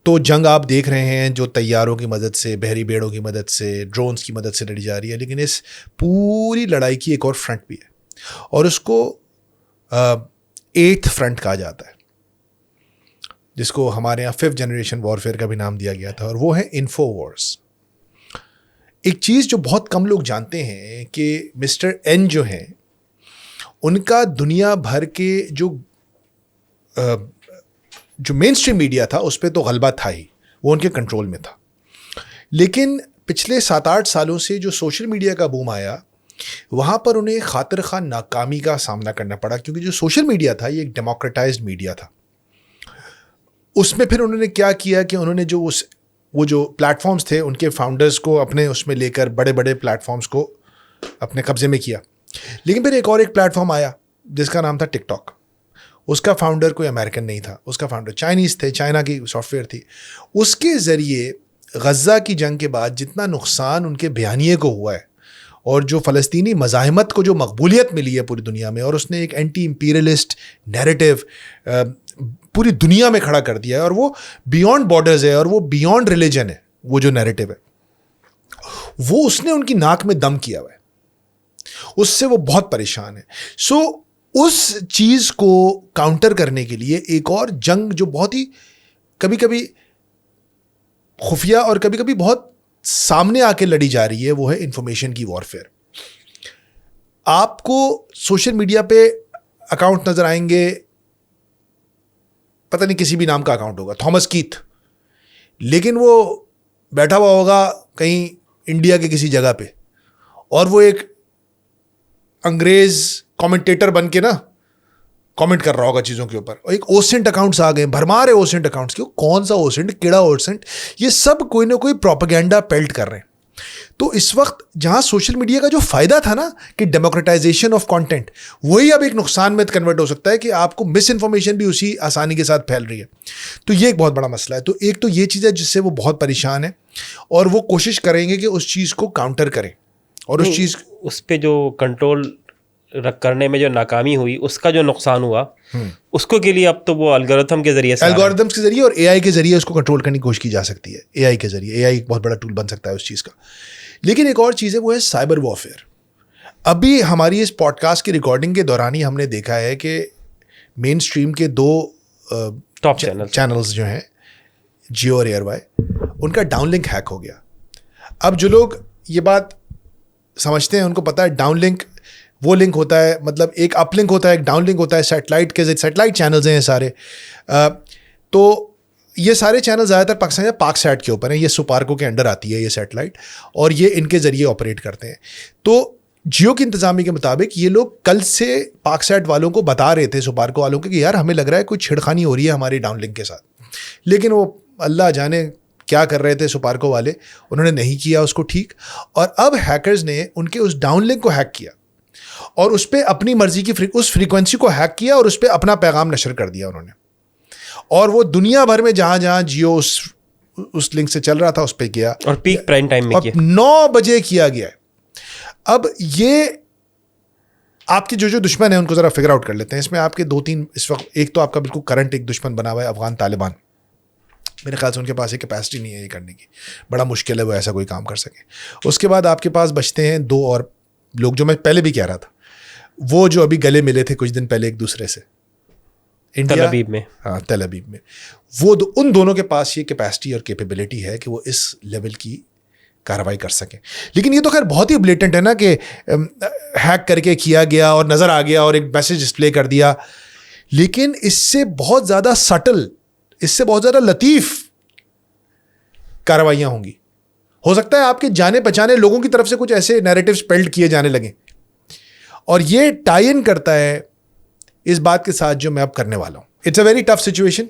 تو جنگ آپ دیکھ رہے ہیں جو طیاروں کی مدد سے, بحری بیڑوں کی مدد سے, ڈرونز کی مدد سے لڑی جا رہی ہے, لیکن اس پوری لڑائی کی ایک اور فرنٹ بھی ہے, اور اس کو 8th فرنٹ کہا جاتا ہے, جس کو ہمارے یہاں 5th جنریشن وارفیئر کا بھی نام دیا گیا تھا, اور وہ ہے انفو وارز. ایک چیز جو بہت کم لوگ جانتے ہیں کہ مسٹر این جو ہیں ان کا دنیا بھر کے جو مین اسٹریم میڈیا تھا اس پہ تو غلبہ تھا ہی, وہ ان کے کنٹرول میں تھا. لیکن پچھلے 7-8 سالوں سے جو سوشل میڈیا کا بوم آیا, وہاں پر انہیں خاطر خواہ ناکامی کا سامنا کرنا پڑا, کیونکہ جو سوشل میڈیا تھا یہ ایک ڈیموکریٹائزڈ میڈیا تھا. اس میں پھر انہوں نے کیا کیا کہ انہوں نے وہ جو پلیٹ فارمز تھے ان کے فاؤنڈرز کو اپنے اس میں لے کر بڑے بڑے پلیٹ فارمز کو اپنے قبضے میں کیا. لیکن پھر ایک پلیٹ فارم آیا جس کا نام تھا ٹک ٹاک. اس کا فاؤنڈر کوئی امریکن نہیں تھا, اس کا فاؤنڈر چائنیز تھے, چائنا کی سافٹ ویئر تھی. اس کے ذریعے غزہ کی جنگ کے بعد جتنا نقصان ان کے بیانیے کو ہوا ہے, اور جو فلسطینی مزاحمت کو جو مقبولیت ملی ہے پوری دنیا میں, اور اس نے ایک اینٹی امپیریلسٹ نیریٹو پوری دنیا میں کھڑا کر دیا ہے, اور وہ بیونڈ بارڈرز ہے, اور وہ بیونڈ ریلیجن ہے. وہ جو نیریٹو ہے وہ اس نے ان کی ناک میں دم کیا ہوا ہے, اس سے وہ بہت پریشان ہے. سو اس چیز کو کاؤنٹر کرنے کے لیے ایک اور جنگ جو بہت ہی کبھی کبھی خفیہ اور کبھی کبھی بہت سامنے آ کے لڑی جا رہی ہے, وہ ہے انفارمیشن کی وارفیئر. آپ کو سوشل میڈیا پہ اکاؤنٹ نظر آئیں گے, پتہ نہیں کسی بھی نام کا اکاؤنٹ ہوگا, تھامس کیتھ, لیکن وہ بیٹھا ہوا ہوگا کہیں انڈیا کے کسی جگہ پہ, اور وہ ایک انگریز کامنٹیٹر بن کے نا کامنٹ کر رہا ہوگا چیزوں کے اوپر. اور ایک اوسنٹ اکاؤنٹس آ گئے, بھرمار ہے اوسنٹ اکاؤنٹس کی. کون سا اوسنٹ, کیڑا اوسنٹ, یہ سب کوئی نہ کوئی پروپیگنڈا پیلٹ کر رہے ہیں. تو اس وقت جہاں سوشل میڈیا کا جو فائدہ تھا نا کہ ڈیموکریٹائزیشن آف کانٹینٹ, وہی اب ایک نقصان میں کنورٹ ہو سکتا ہے کہ آپ کو مس انفارمیشن بھی اسی آسانی کے ساتھ پھیل رہی ہے. تو یہ ایک بہت بڑا مسئلہ ہے. تو ایک تو یہ چیز ہے جس سے وہ بہت پریشان ہے, اور وہ کوشش کریں گے کہ اس چیز کو کاؤنٹر کریں, اور اس پہ جو کنٹرول کرنے میں جو ناکامی ہوئی, اس کا جو نقصان ہوا, اس کو کے لیے اب تو وہ الگورتھم کے ذریعے اور اے آئی کے ذریعے اس کو کنٹرول کرنے کی کوشش کی جا سکتی ہے. اے آئی کے ذریعے, اے آئی ایک بہت بڑا ٹول بن سکتا ہے اس چیز کا. لیکن ایک اور چیز ہے, وہ ہے سائبر وارفیئر. ابھی ہماری اس پوڈ کاسٹ کی ریکارڈنگ کے دوران ہی ہم نے دیکھا ہے کہ مین اسٹریم کے 2 ٹاپ چینلز جو ہیں, جیو اور ایئر وائی, ان کا ڈاؤن لنک ہیک ہو گیا. اب جو لوگ یہ بات سمجھتے ہیں ان کو پتہ ہے ڈاؤن لنک وہ لنک ہوتا ہے, مطلب ایک اپ لنک ہوتا ہے, ایک ڈاؤن لنک ہوتا ہے. سیٹلائٹ چینلز ہیں یہ سارے. تو یہ سارے چینل زیادہ تر پاکستان یا پاک سیٹ کے اوپر ہیں. یہ سپارکو کے انڈر آتی ہے یہ سیٹلائٹ, اور یہ ان کے ذریعے آپریٹ کرتے ہیں. تو جیو کی انتظامیہ کے مطابق یہ لوگ کل سے پاک سیٹ والوں کو بتا رہے تھے, سپارکو والوں کو, کہ یار ہمیں لگ رہا ہے کوئی چھڑخانی ہو رہی ہے ہماری ڈاؤن لنک کے ساتھ. لیکن وہ اللہ جانے کیا کر رہے تھے سپارکو والے, انہوں نے نہیں کیا اس کو ٹھیک. اور اب ہیکرز نے ان کے اس ڈاؤن لنک کو ہیک کیا, اور اس پہ اپنی مرضی کی اس فریکوینسی کو ہیک کیا, اور اس پہ اپنا پیغام نشر کر دیا انہوں نے. اور وہ دنیا بھر میں جہاں جہاں جیو اس لنک سے چل رہا تھا اس پہ کیا, اور پیک پرائم ٹائم میں کیا, 9 بجے کیا گیا ہے. اب یہ آپ کے جو دشمن ہیں ان کو ذرا فگر آؤٹ کر لیتے ہیں. اس میں آپ کے 2-3 اس وقت, ایک تو آپ کا بالکل کرنٹ ایک دشمن بنا ہوا ہے افغان طالبان. میرے خیال سے ان کے پاس ایک کیپیسٹی نہیں ہے یہ کرنے کی, بڑا مشکل ہے وہ ایسا کوئی کام کر سکے. اس کے بعد آپ کے پاس بچتے ہیں 2 اور لوگ جو میں پہلے بھی کہہ رہا تھا, وہ جو ابھی گلے ملے تھے کچھ دن پہلے ایک دوسرے سے تل ابیب میں. ہاں تل ابیب میں. وہ ان دونوں کے پاس یہ کیپیسٹی اور کیپیبلٹی ہے کہ وہ اس لیول کی کارروائی کر سکیں. لیکن یہ تو خیر بہت ہی بلیٹنٹ ہے نا کہ ہیک کر کے کیا گیا اور نظر آ گیا اور ایک میسج ڈسپلے کر دیا. لیکن اس سے بہت زیادہ سٹل, اس سے بہت زیادہ لطیف کارروائیاں ہوں گی. ہو سکتا ہے آپ کے جانے پہچانے لوگوں کی طرف سے کچھ ایسے نیریٹیوز پیلٹ کیے جانے لگیں. اور یہ ٹائی ان کرتا ہے اس بات کے ساتھ جو میں اب کرنے والا ہوں. It's a very tough situation,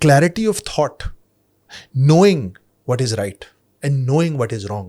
clarity of thought, knowing what is right and knowing what is wrong,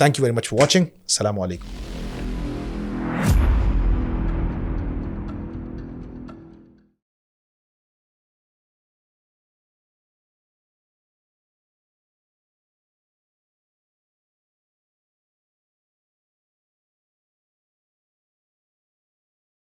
Thank you very much for watching. Assalamu alaikum.